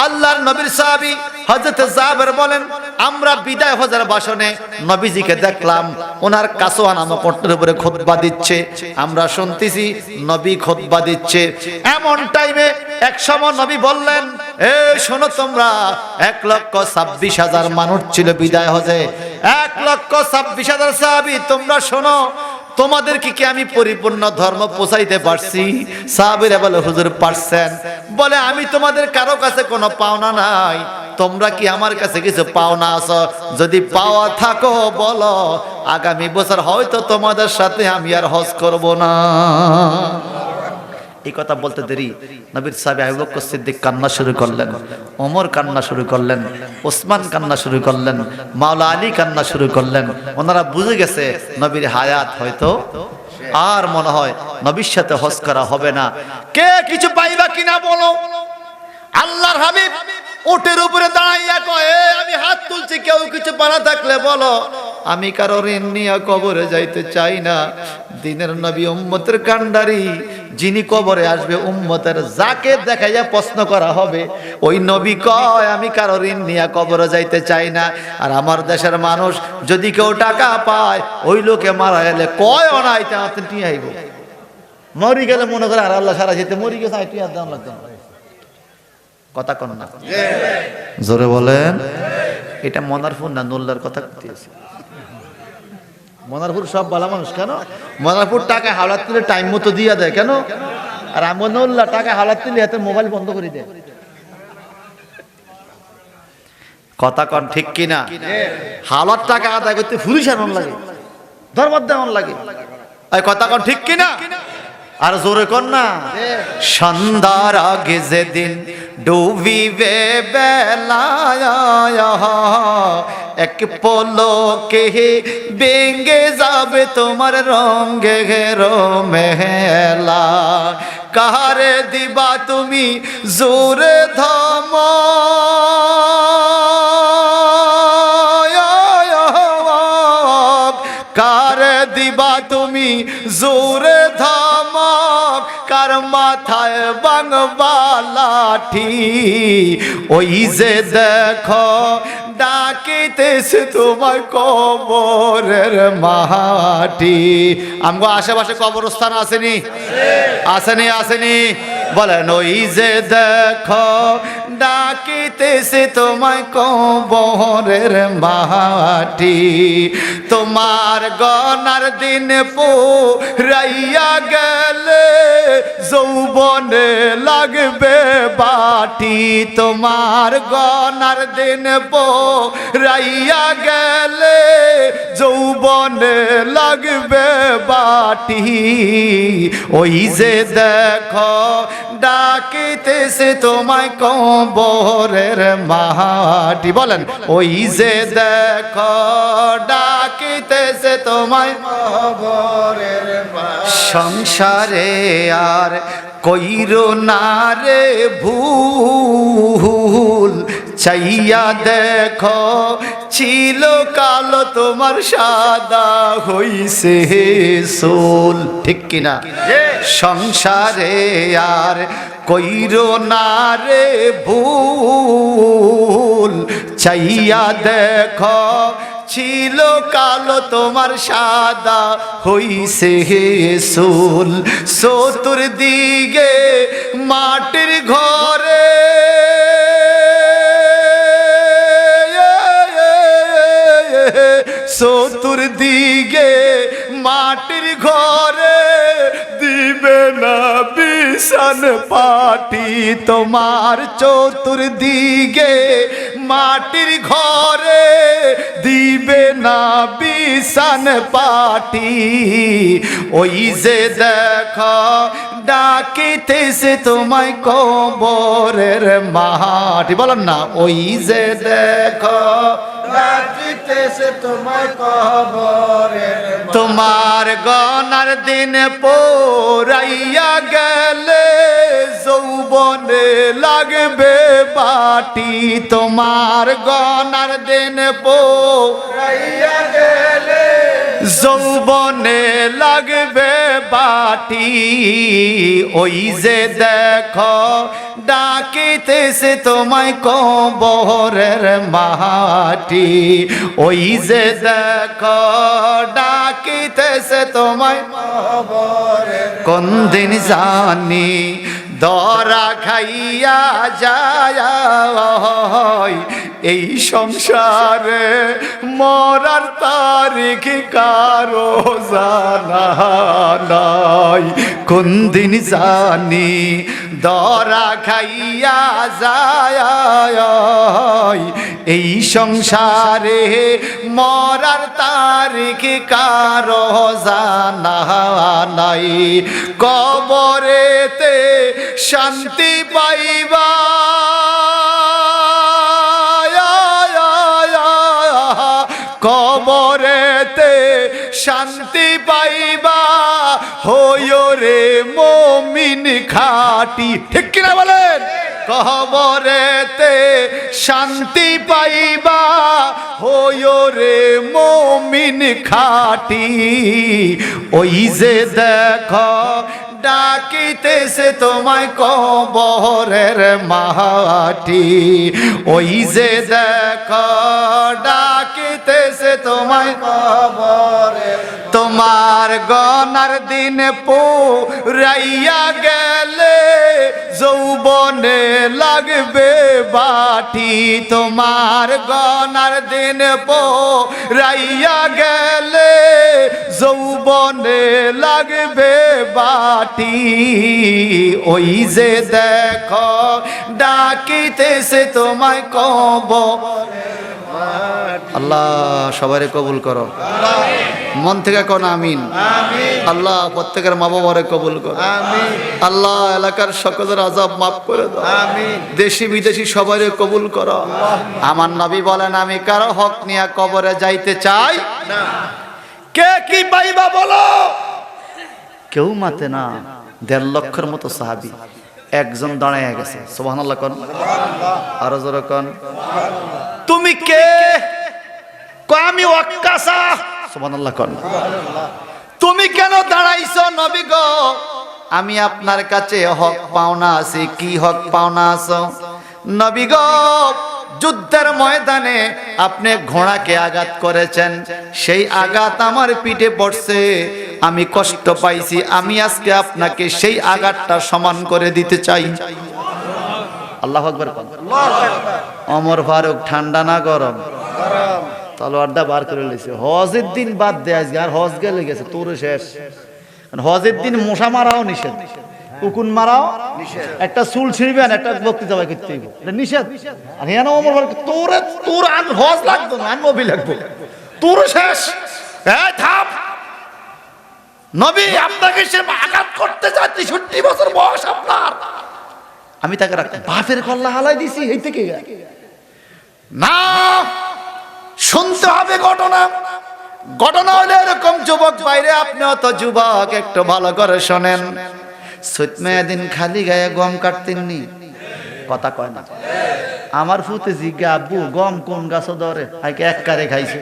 আল্লাহর নবীর সাহাবী হযরত জাবের বলেন, আমরা বিদায় হজের ভাষণে নবীজিকে দেখলাম ওনার কাসওয়া নামক ওটের উপরে খুতবা দিচ্ছে। আমরা শুনতেছি নবী খুতবা দিচ্ছে। এমন টাইমে এক সময় নবী বললেন, এ শোনো তোমরা, 1,26,000 মানুষ ছিল বিদায় হজে, 1,26,000 সাহাবী, তোমরা শোনো, তোমাদেরকে কি আমি পরিপূর্ণ ধর্ম পৌঁছাইতে পারছি? সাহাবীরা বলে, হুজুর পারছেন। বলে, আমি তোমাদের কারো কাছে কোনো পাওনা নাই, তোমরা কি আমার কাছে কিছু পাওনা আছো? যদি পাওয়া থাকো বলো, আগামী বছর হয়তো তোমাদের সাথে আমি আর হজ করব না। এই কথা বলতে দেরি নবীর সাহাবী আবু বকর সিদ্দিক কান্না শুরু করলেন, ওমর কান্না শুরু করলেন, ওসমান কান্না শুরু করলেন, মাওলা আলী কান্না শুরু করলেন। ওনারা বুঝে গেছে নবীর হায়াত হয়তো আর মনে হয় নবীর সাথে হজ করা হবে না। কে কিছু পাইবা কিনা বলো? আল্লাহর হাবিব উটের উপরে দাঁড়াইয়া কয়, আমি হাত তুলছি, কেউ কিছু পানা থাকলে বলো। আমি কারো ঋণ নিয়ে কবরে যাইতে চাই না। দিনের নবী, উম্মতের কান্ডারি, যিনি কবরে আসবে উম্মতের, যাকে দেখাইয়া প্রশ্ন করা হবে, ওই নবী কয় আমি কারো ঋণ নিয়ে কবরে যাইতে চাই না। আর আমার দেশের মানুষ যদি কেউ টাকা পায়, ওই লোকে মারা গেলে কয় অনাই নিয়ে আইব, মরি গেলে মনে করে আর আল্লাহ সারা যেতে মরি গেছে, তুই আর দাম লাগতো না। কথা কন না, জোরে বলেন। এটা মনারপুর না নোল্লার কথা দিয়েছে। মনারপুর সব ভালো মানুষ, কেন মনারপুর টাকা হাওলাত তুলে টাইম মতো দিয়ে দেয় কেন? আর আমার নোল্লা টাকা হাওলাত তুলে হাতে মোবাইল বন্ধ করে দেয়। কথা কন ঠিক কিনা? হাওলাত টাকা আদায় করতে পুলিশ আনন লাগে, ধর্মত দেওয়ান লাগে। কথা কন ঠিক কিনা? আর জোরে কর না। সন্ধ্যার আগে যেদিন ডুবিবে বেলা, এক পলকে ভেঙে যাবে তোমার রঙে মেলা। কারে দিবা তুমি জোরে ধম, কারে দিবা তুমি জোরে ধমক, কার মাথায় বাংবা লাঠি, ওই যে দেখো ডাকিতেছে তোমার কবরের মাটি। আমগো আশেপাশে কবরস্থান আসেনি? আসেনি? আসেনি? বলেন, ওই যে দেখো ডাকিতেছে তোমায় কবরের মাটি। তোমার গনার দিন পুরাইয়া গেলে যৌবনে লাগবে বাটি। তোমার গনার দিন পুরাইয়া গেলে যৌবনে লাগবে বাটি। ওই যে দেখো ডাকিতেছে তোমায় কবরের কবরের মাটি। বলেন ওই যে দেখো ডাকিতেছে তোমায় কবরের মাটি। সংসারে আর কইরো না রে ভুল, চাইয়া দেখো ছিল কালো তোমার সাদা হইছে সোল। ঠিক কিনা? সংসারে আর কইরো না রে ভুল, চাইয়া দেখো ছিল কালো তোমার সাদা হইছে সোল। চতুর্দিকে মাটির ঘরে চতুর্দিকে মাটির ঘরে দিবে না বিছান পাটি তোমার। চতুর্দিকে মাটির ঘরে দিবে না বিছান পাটি। ওই যে দেখো ডাকিতেছে তোমায় কবরের মাটি। বলেন না ওই যে দেখো ডাকিতেছে তোমায় কবরের মাটি। তোমার গনার দিন পোরাইয়া গেলে যৌবনে লাগবে বাটি। তোমার গনার দিন পোরাইয়া গেলে যৌবনে লাগবে বাটি। ওই যে দেখো ডাকিতেছে তোমায় কবরের মাটি। ওই যে দেখো ডাকিতেছে তোমায় কবরের। কোন দিন জানি দরা খাইয়া যায় এই সংসারে মরার তারিখ কারো জানা নাই। কোন দিন জানি দরা খাইয়া যায় এই সংসারে মরার তারিখ কারো জানা নাই। কবরেতে শান্তি পাইবা কবরেতে শান্তি পাইবা হইও রে মুমিন খাঁটি। ঠিক কিনা বলেন? কবরেতে শান্তি পাইবা হইও রে মুমিন খাঁটি। ওই যে দেখো ডাকিতেছে তোমায় কবরের মাটি। ওই যে দেখো ডাকিতেছে তোমায় কবরের। তোমার গনার দিন পুরাইয়া গেলে যৌবনে লাগবে বাটি। তোমার গনার দিন পুরাইয়া গেলে যৌবনে লাগবে বাটি। ওই যে দেখো ডাকিতেছে তোমায় কবরের মাটি। আল্লাহ সবারে কবুল করো, মন থেকে কোন আমিন। আল্লাহ প্রত্যেকের মা বাবারে কবুল করো। আল্লাহ এলাকার সকলের আযাব মাফ করে দাও। দেশি বিদেশি সবারে কবুল করো। আমার নবী বলেন আমি কারো হক নিয়ে কবরে যাইতে চাই না। কে কি পাইবা বলো? কেউ মাতে না। ১.৫ লক্ষের মতো সাহাবী একজন দাঁড়ায় গেছে। সুবহানাল্লাহ কোন, আরো জোরে কোন। তুমি কে? কয় আমি ওয়াক্কাসা। সুবহানাল্লাহ কোন। তুমি কেন দাঁড়াইছো নবী গো? আমি আপনার কাছে হক পাওনা আছে। কি হক পাওনা আছো নবী গো? যুদ্ধের ময়দানে আপনি ঘোড়াকে আঘাত করেছেন, সেই আঘাত আমার পিঠে পড়ছে, আমি কষ্ট পাইছি। আমি আজকে আপনাকে সেই আঘাতটা সমান করে দিতে চাই। আল্লাহু আকবার। ওমর ফারুক ঠান্ডা না গরম? তলোয়ারটা বার করে লইছে। হজের দিন বাদ দে, আজকে আর হজ গেলে গেছে তোর শেষ। হজের দিন মশা মারাও নিষেধ, উকুন মারাও নিষেধ, একটা চুল ছিঁড়বেন, একটা বক্তৃতা করতে হইব, এটা নিষেধ। আর হেন ওমর ফারুক তোরে তোর আর হজ লাগতো না, আর নবী লাগতো, তোর শেষ। এই থাম, নবী আপনাকে সে আঘাত করতে চায়, ৬৩ বছর বয়স আপনার, আমি তাকে বাপের কল্লা হালাই দিছি এই থেকে না, শুনতে হবে ঘটনা। ঘটনা হলো এরকম, যুবক বাইরে, আপনিও তো যুবক, একটু ভালো করে শোনেন। দিন খালি গায়ে গম কাটতেননি, কথা কয় না। আমার ফুতে জিজ্ঞা, আব্বু গম কোন গাছ ধরে, আইকে এক কারে খাইছে।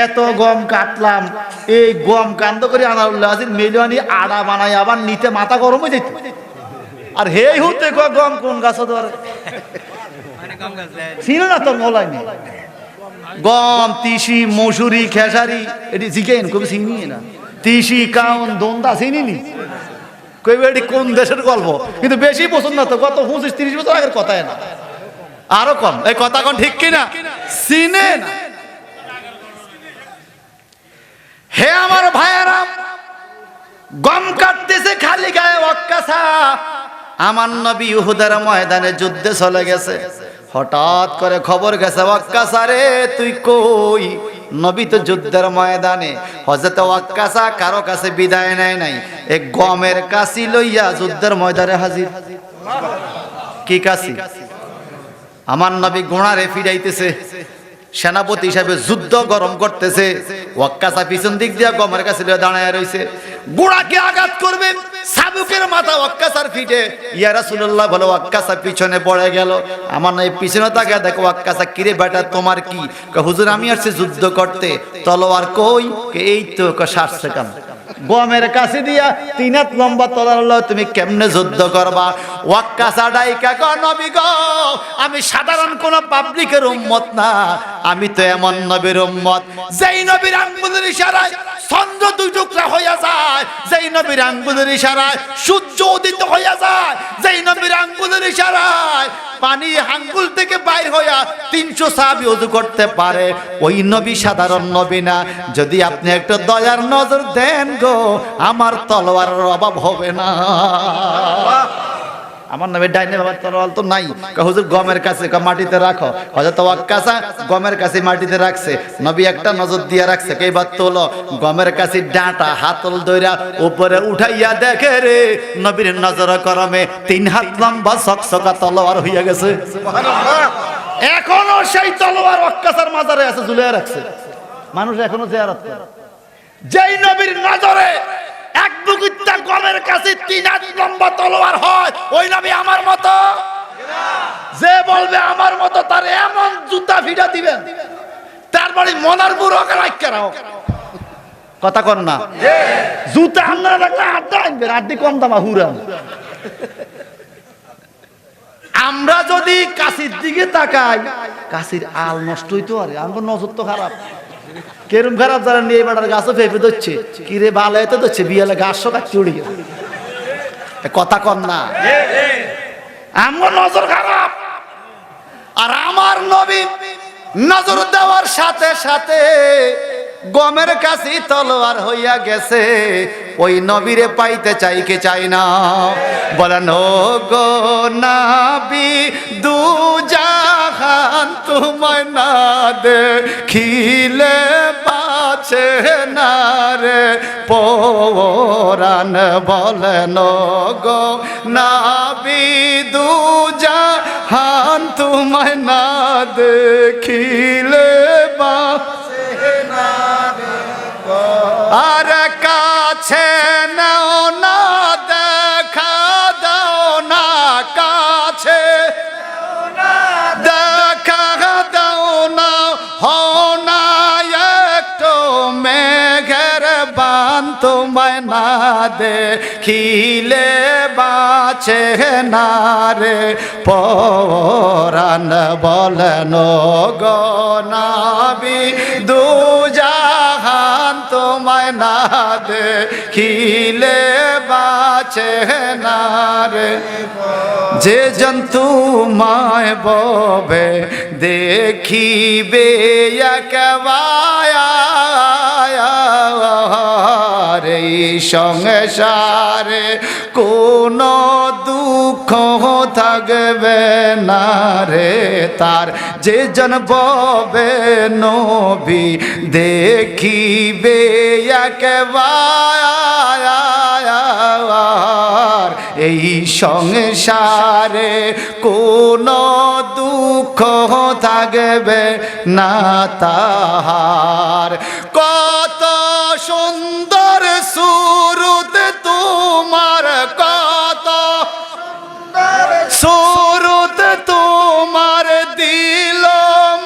এত গম কাটলাম, এই গম কান্দ করে আনারুল্লাহ মিলিয়নি আড়া বানাই আবার নিতে মাথা গরম হয়ে যেত। আর হে হুতে গম কোন গাছ ধরে ছিল না তোর মোলাইনি। গম, তিসি, মসুরি, খেসারি, এটি জিজ্ঞেন কবি চিনি না। তিসি, কাউন, দন্দা চিনি কইবে এটি কোন দেশের গল্প, কিন্তু বেশি পছন্দ না তো, গত 25-30 বছর আগের কথাই না, আরো কম। এই কথা কোন ঠিক কিনা? চিনে না। হে আমার ভাইয়েরা, গম কাটতেছে খালি গায়ে ওয়াক্কাসা। আমার নবী উহুদের ময়দানে যুদ্ধে চলে গেছে, হঠাৎ করে খবর গেছে, ওয়াক্কাসা রে তুই কই? নবী তো যুদ্ধের ময়দানে। হযরত ওয়াক্কাসা কারো কাছে বিদায় নেয় নাই, এক গমের কাশি লইয়া যুদ্ধের ময়দানে হাজির। কি কাশি? আমার নবী ঘোড়ারে ফিরাইতেছে, সেনাপতি হিসাবে যুদ্ধ গরম করতেছে। ওয়াক্কাসা পিছন দিক দিয়ে গমের কাছে দাঁড়ায় রইছে, ঘোড়াকে আঘাত করবে, সাবুকের মাথা ওয়াক্কাসার ফিটে। ইয়া রাসূলুল্লাহ বলে, ওয়াক্কাসা পিছনে পড়ে গেল। আমার নবী পিছনে তাকে দেখো, ওয়াক্কাসা কিরে বেটা তোমার কি? হুজুর আমি আসছি যুদ্ধ করতে। তলোয়ার কই? এই তো। 60 সেকেন্ড। গমের কাছে দিয়া 3 হাত লম্বা তলোয়ার, তুমি কেমনে যুদ্ধ করবা? ওয়াক্কাসা ডাইকা কয়, নবী গো আমি সাধারণ কোন পাবলিকের উম্মত না, আমি তো এমন নবীর উম্মত যেই নবীর আঙ্গুলের ইশারায় চন্দ্র 2 টুকরা হইয়া যায়, যেই নবীর আঙ্গুলের ইশারায় সূর্য উদিত হইয়া যায়, যেই নবীর আঙ্গুলের ইশারায় পানি আঙ্গুল থেকে বাইর হইয়া 300 সাহাবী ওযু করতে পারে। ওই নবী সাধারণ নবী না। যদি আপনি একটু দয়ার নজর দেন গো, আমার তলোয়ারের অভাব হবে না। আমার নবী ডাইনে বাবার তলোয়ার তো নাই। হুজুর গমের কাছে মাটিতে রাখো। হযরত ওয়াক্কাসা গমের কাছে মাটিতে রাখছে, নবী একটা নজর দিয়ে রাখছে, এইবার তোলো। গমের কাছে ডাঁটা হাতল দইরা উপরে উঠাইয়া দেখে রে, নবীর নজর করমে 3 হাত লম্বা চকচকা তলোয়ার হইয়া গেছে। সুবহানাল্লাহ। এখনো সেই তলোয়ার ওয়াক্কাসার মাজারে আছে, ঝুলিয়ে রাখছে, মানুষ এখনো জিয়ারত করে। যেই নবীর নজরে এক বুকুত্তা গমের কাছে 3 হাত লম্বা তলোয়ার হয়, ওই নবী আমার মতো। যে বলবে আমার মতো, তার এমন জুতা ফিটা দিবেন, তারপরে মনার বুড়ো রাখা। কথা কর না, জুতা আমরা রাখলে আড্ডা আনবেন, আড্ডি কম দামা হুরাম। আমরা যদি কাশির দিকে তাকাই, কাশির আল নষ্ট হইতে পারে, আমার নজর তো খারাপ। কেরম খারাপ যারা নিয়ে বেটার গাছও ফেপে দিচ্ছে, কিরে বালে তো দিচ্ছে, বিয়ালে গাছ কাটছে উড়ে গেছে। কথা কন না, আমার নজর খারাপ। আর আমার নবী নজর দেওয়ার সাথে সাথে গমের কাছে তলোয়ার হইয়া গেছে। ওই নবীরে পাইতে চাই কে চাই না? বলেন ও গো নবী, দু জাহান তোমায় না দেখিলে বাঁচে না রে পরাণ। বলেন গো নবী, দু জাহান তোমায় না দেখিলে বাঁচে না রে। আর কাছে নাও না, দেখা দাও না, কাছে দেখা দাও না, হও না একটু মেঘের বান তোমায় না দেখিলে বাঁচে না রে পরাণ। বলেন গো নবী, দু জাহান তোমায় না দেখিলে বাঁচে না রে। যে জন্তু মায় ববে দেখিবে একেবারে, সংসারে কোনো দুঃখ থাকবে না রে তার। যে জন ববে নবী দেখিবে একেবারে, এই সংসারে কোনো দুঃখ থাকবে না তাহার। কত সুন্দর সুরত তোমার, কত সুরত তোমার দিল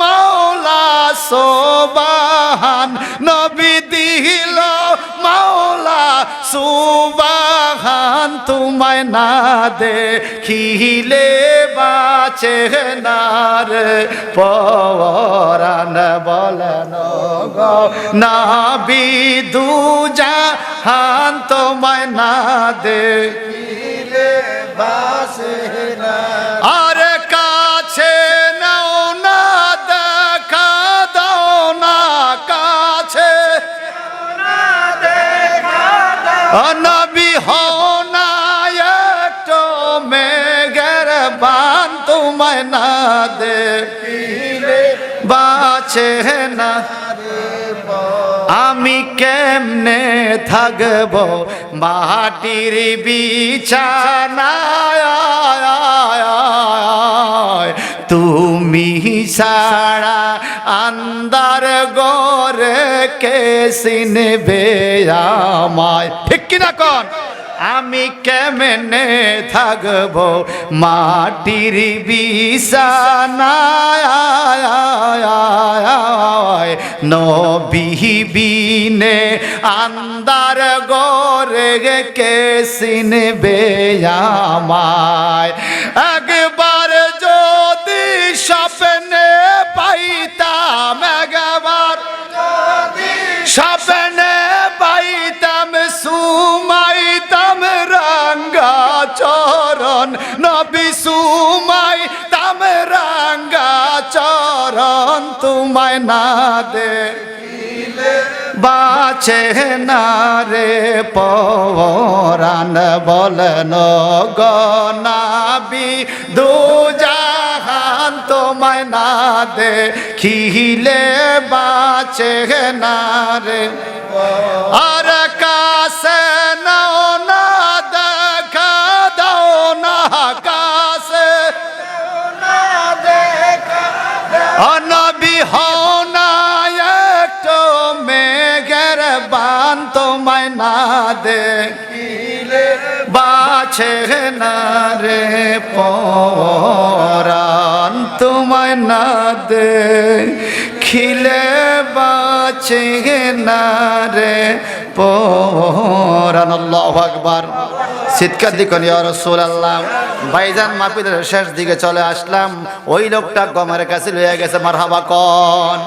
মাওলা সুবহান, নবী দিল মাওলা সুবহান। তোমায় না দেখিলে বাঁচে না রে পরাণ, বলেন গো নবী দুজাহান তোমায় না দেখিলে বাঁচে না। আর কাছে নাও না দেখা দাও না, কাছে নবী হও না একটু মেঘের বান, তোমায় না দেখিলে বাঁচে না। আমি কেমনে থাকব মাটির বিছানায়, তুমি ছাড়া আন্দার গরে কে চিনবে আমায়, ঠিক কিনা কোন? আমি কেমনে থাকব মাটির বিছানায়, নবী বিনে আন্দার গরে কে চিনবে আমায়। একবার যদি স্বপ্নে পাইতাম, একবার স্বপ্নে পাইতাম সুমাইতাম রাঙ্গা চরণ, নবী সুমাইতাম রাঙ্গা চরণ। তোমায় না দেখিলে বাঁচে না রে পরাণ, বলেন গো নবী দুজাহান তোমায় না দেখিলে বাঁচে না রে। আর কাছে নাও না দেখা দাও না, কাছে নবী হও না একটু মেঘের বান, তোমায় না দেখিলে বাঁচে না রে পরাণ, তোমায় না দেখিলে বাঁচে না রে পরাণ। আল্লাহু আকবার। চিৎকার দিকন ইয়া রাসূলুল্লাহ। ভাইজান মাহফিলের শেষ দিকে চলে আসলাম। ওই লোকটা গমের কাছে লইয়া গেছে, মারহাবা কোন।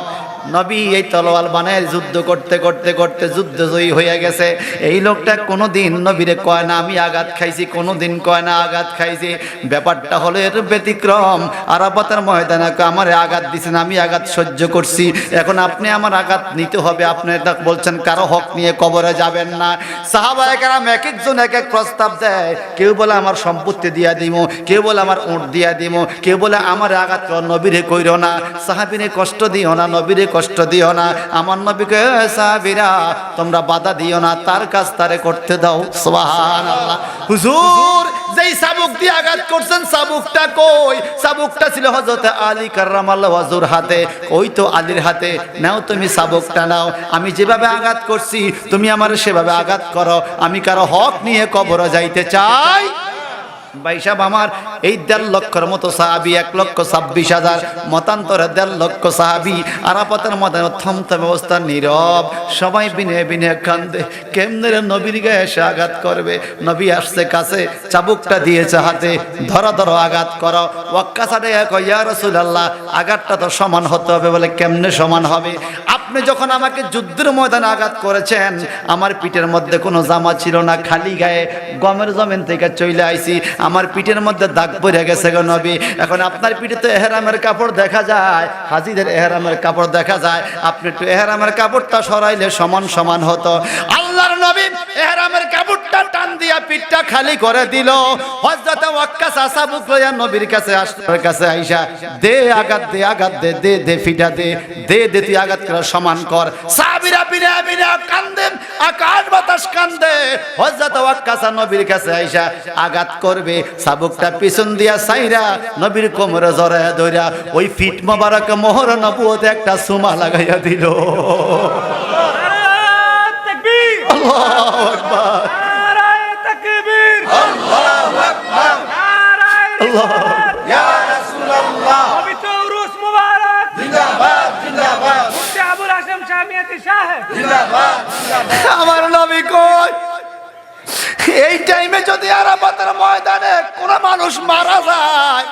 নবী এই তলোয়ার বানায় যুদ্ধ করতে করতে করতে যুদ্ধ জয়ী হয়ে গেছে। এই লোকটা কোনোদিন নবীরে কয় না আমি আঘাত খাইছি, কোনোদিন কয় না আঘাত খাইছি। ব্যাপারটা হলো এর ব্যতিক্রম। আরাফাতের ময়দানে আমারে আঘাত দিয়েছেন, আমি আঘাত সহ্য করছি, এখন আপনি আমার আঘাত নিতে হবে। আপনি এটা বলছেন কারো হক নিয়ে কবরে যাবেন না। সাহাবায়ে কেরাম এক একজন এক এক প্রস্তাব দেয়। কেউ বলে আমার সম্পত্তি দিয়া দিব, কেউ বলে আমার উট দিয়া দিব, কেউ বলে আমার আঘাত নবীরে কইরো না, সাহাবীরে কষ্ট দিও না, নবীরে কষ্ট দিও না। আমার নবীকে সাহাবীরা তোমরা বাধা দিও না, তার কাজ তারে করতে দাও। সুবহানাল্লাহ। হুজুর যেই চাবুক দিয়ে আঘাত করছেন, চাবুকটা কই? চাবুকটা ছিল হযরত আলী কাররামাল্লাহু ওয়াজহুর হাতে। ওই তো আলীর হাতে। নাও তুমি চাবুকটা নাও, আমি যেভাবে আঘাত করছি তুমি আমার সেভাবে আঘাত করো। আমি কারো হক নিয়ে কবরে যাইতে চাই। ভাই সাহেব আমার এই ১.৫ লক্ষের মতো সাহাবী, ১,২৬,০০০ মতান্তরে ১.৫ লক্ষ সাহাবী আরাফাতের ময়দানে থমথমে অবস্থা, নীরব, সবাই বিনে বিনে কান্দে। কেমনে নবীর গায়ে এসে আঘাত করবে? নবী আসছে কাছে, চাবুকটা দিয়েছে হাতে, ধরো ধরো আঘাত করো। ওয়াক্কাসাটে কয় ইয়া রাসূলুল্লাহ আঘাতটা তো সমান হতে হবে। বলে কেমনে সমান হবে? আপনি যখন আমাকে যুদ্ধের ময়দানে আঘাত করেছেন, আমার পিঠের মধ্যে কোনো জামা ছিল না, খালি গায়ে গমের জমিন থেকে চলে আইছি, আমার পিঠের মধ্যে দাগ পড়ে গেছে গো নবী। এখন আপনার পিঠে তো এহরামের কাপড় দেখা যায়, হাজীদের এহরামের কাপড় দেখা যায়, আপনি একটু এহরামের কাপড়টা সরাইলে সমান সমান হতো। আল্লাহর নবী এহরামের কাপড় কাপড়টা টান দিয়া পিঠটা খালি করে দিল। হযরত ওয়াক্কাস সাবুক লইয়া নবীর কাছে আসলের কাছে আইসা দে আঘাত দে আঘাত দে দে দে ফিটা দে দে দে তুই আঘাত করে সমান কর। সাহাবীরা বিনা বিনা কান্দেন, আকাশ বাতাস কান্দে। হযরত ওয়াক্কাস নবীর কাছে আইসা আঘাত করবে, সাবুকটা পিছন দিয়া সাইরা নবীর কোমরে জড়ায়া ধইরা ওই ফিট মোবারক মোহর নবুয়তে একটা সুমা লাগাইয়া দিল। আল্লাহু আকবার, আল্লাহু আকবার, আল্লাহ ইয়া রাসূলুল্লাহ, পবিত্র উরুস মুবারক, জিন্দাবাদ জিন্দাবাদ মুফতি আবুল হাশেম শামিয়াতি সাহেব, জিন্দাবাদ জিন্দাবাদ। আমার নবী কই এই টাইমে যদি আরাফাতের ময়দানে কোন মানুষ মারা যায়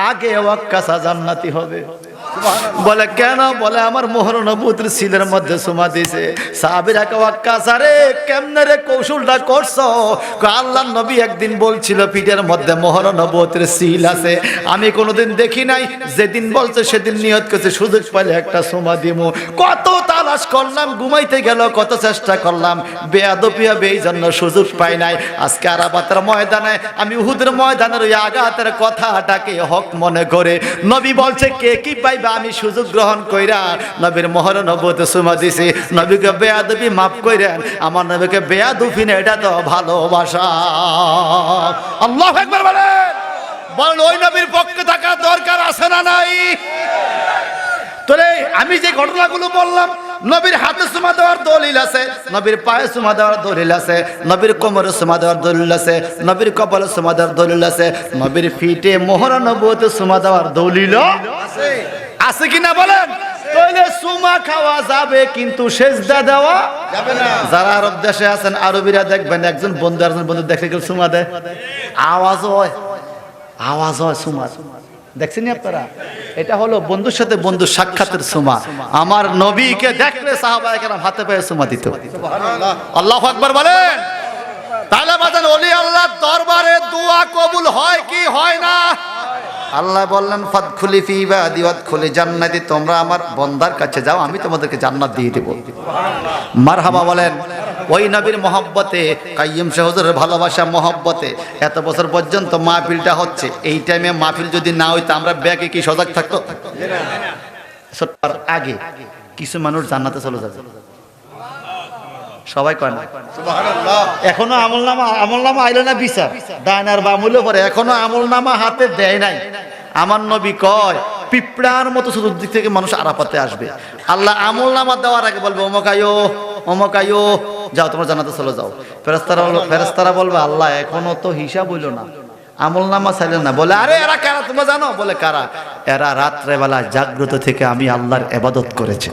আগে ওয়াক্কাসা জান্নাতি হবে। বলে কেন? বলে আমার মোহর নবুয়তের সিলের মধ্যে সুমা দিছে। সাহাবীরা কে ওয়াক্কাস আরে কেমনে রে কৌশলটা করছো? আল্লাহর নবী একদিন বলছিল পিঠের মধ্যে মোহর নবুয়তের সিল আছে, আমি কোনোদিন দেখি নাই। যেদিন বলছে সেদিন নিয়ত করছে সুযোগ পাইলে একটা সুমা দিমু। কত তালাশ করলাম, ঘুমাইতে গেল কত চেষ্টা করলাম, বেয়াদবি হবে এই জন্য সুযোগ পাই নাই। আজকে আরাফাতের ময়দানে আমি উহুদের ময়দানের ওই আঘাতের কথাটাকে হক মনে করে নবী বলছে কে কি পাইবে আমি সুযোগ গ্রহণ কইরা নবীর মোহর নবুয়তে সুমা দিছি। নবীকে বেয়াদবি মাফ কইরেন, আমার নবীকে বেয়াদবি না, এটা তো ভালোবাসা। আল্লাহু আকবার বলেন। বলেন ওই নবীর পক্ষে থাকা দরকার আছে না নাই? তোরে আমি যে ঘটনাগুলো বললাম, নবীর হাতে সুমা দেওয়ার দলিল আছে, নবীর পায়ে সুমা দেওয়ার দলিল আছে, নবীর কোমরে সুমা দেওয়ার দলিল আছে, নবীর কপালে সুমা দেওয়ার দলিল আছে, নবীর ফিটে মোহর নবুয়তে সুমা দেওয়ার দলিল আছে। আছে কিনা বলেন? তাহলে সুমা খাওয়া যাবে কিন্তু সেজদা দেওয়া যাবে না। যারা আরব দেশে আছেন আরবিরা দেখবেন একজন বন্ধু আরেকজন বন্ধু দেখলে কেউ সুমা দেয়, আওয়াজ হয়, আওয়াজ হয় সুমা। দেখছেন আপনারা? এটা হলো বন্ধুর সাথে বন্ধু সাক্ষাতের সুমা। আমার নবীকে দেখলে সাহাবায়ে কেরাম হাতে পায়ে সুমা দিত। সুবহানাল্লাহ। আল্লাহু আকবার বলেন। তাহলে বাজান ওলি আল্লাহর দরবারে দোয়া কবুল হয় কি হয় না? আল্লাহ বললেন ফাদখুলি ফি ইবাদি ওয়াদখুলি জান্নাতি, তোমরা আমার বান্দার কাছে যাও আমি তোমাদেরকে জান্নাত দিয়ে দেব। মারহাবা বলেন। ওই নবীর মহব্বতে, কাইয়ুম শাহ হুজুরের ভালোবাসা মহব্বতে এত বছর পর্যন্ত মাহফিলটা হচ্ছে। এই টাইমে মাহফিল যদি না হইতো আমরা ব্যাগে কি সজাগ থাকতো? আগে কিছু মানুষ জান্নাতে চলে যাবে, সবাই কয় না। সুবহানাল্লাহ। এখনো আমলনামা আইলো না, বিচার দায়নার বামুলে পরে এখনো আমলনামা হাতে দেয় নাই। আমার নবী কয় পিঁপড়ার মতো চতুর্দিক থেকে মানুষ আরাফাতে আসবে। আল্লাহ আমলনামা দেওয়ার আগে বলবে অমকায়ো অমকায়ো যাও তোমরা জান্নাতে চলে যাও। ফেরেশতারা বলবে আল্লাহ এখনো তো হিসাব হইল না, আমলনামা চাইলেন না। বলে আরে এরা কারা তোমরা জানো? বলে কারা? এরা রাত্রে বেলা জাগ্রত থেকে আমি আল্লাহর ইবাদত করেছে।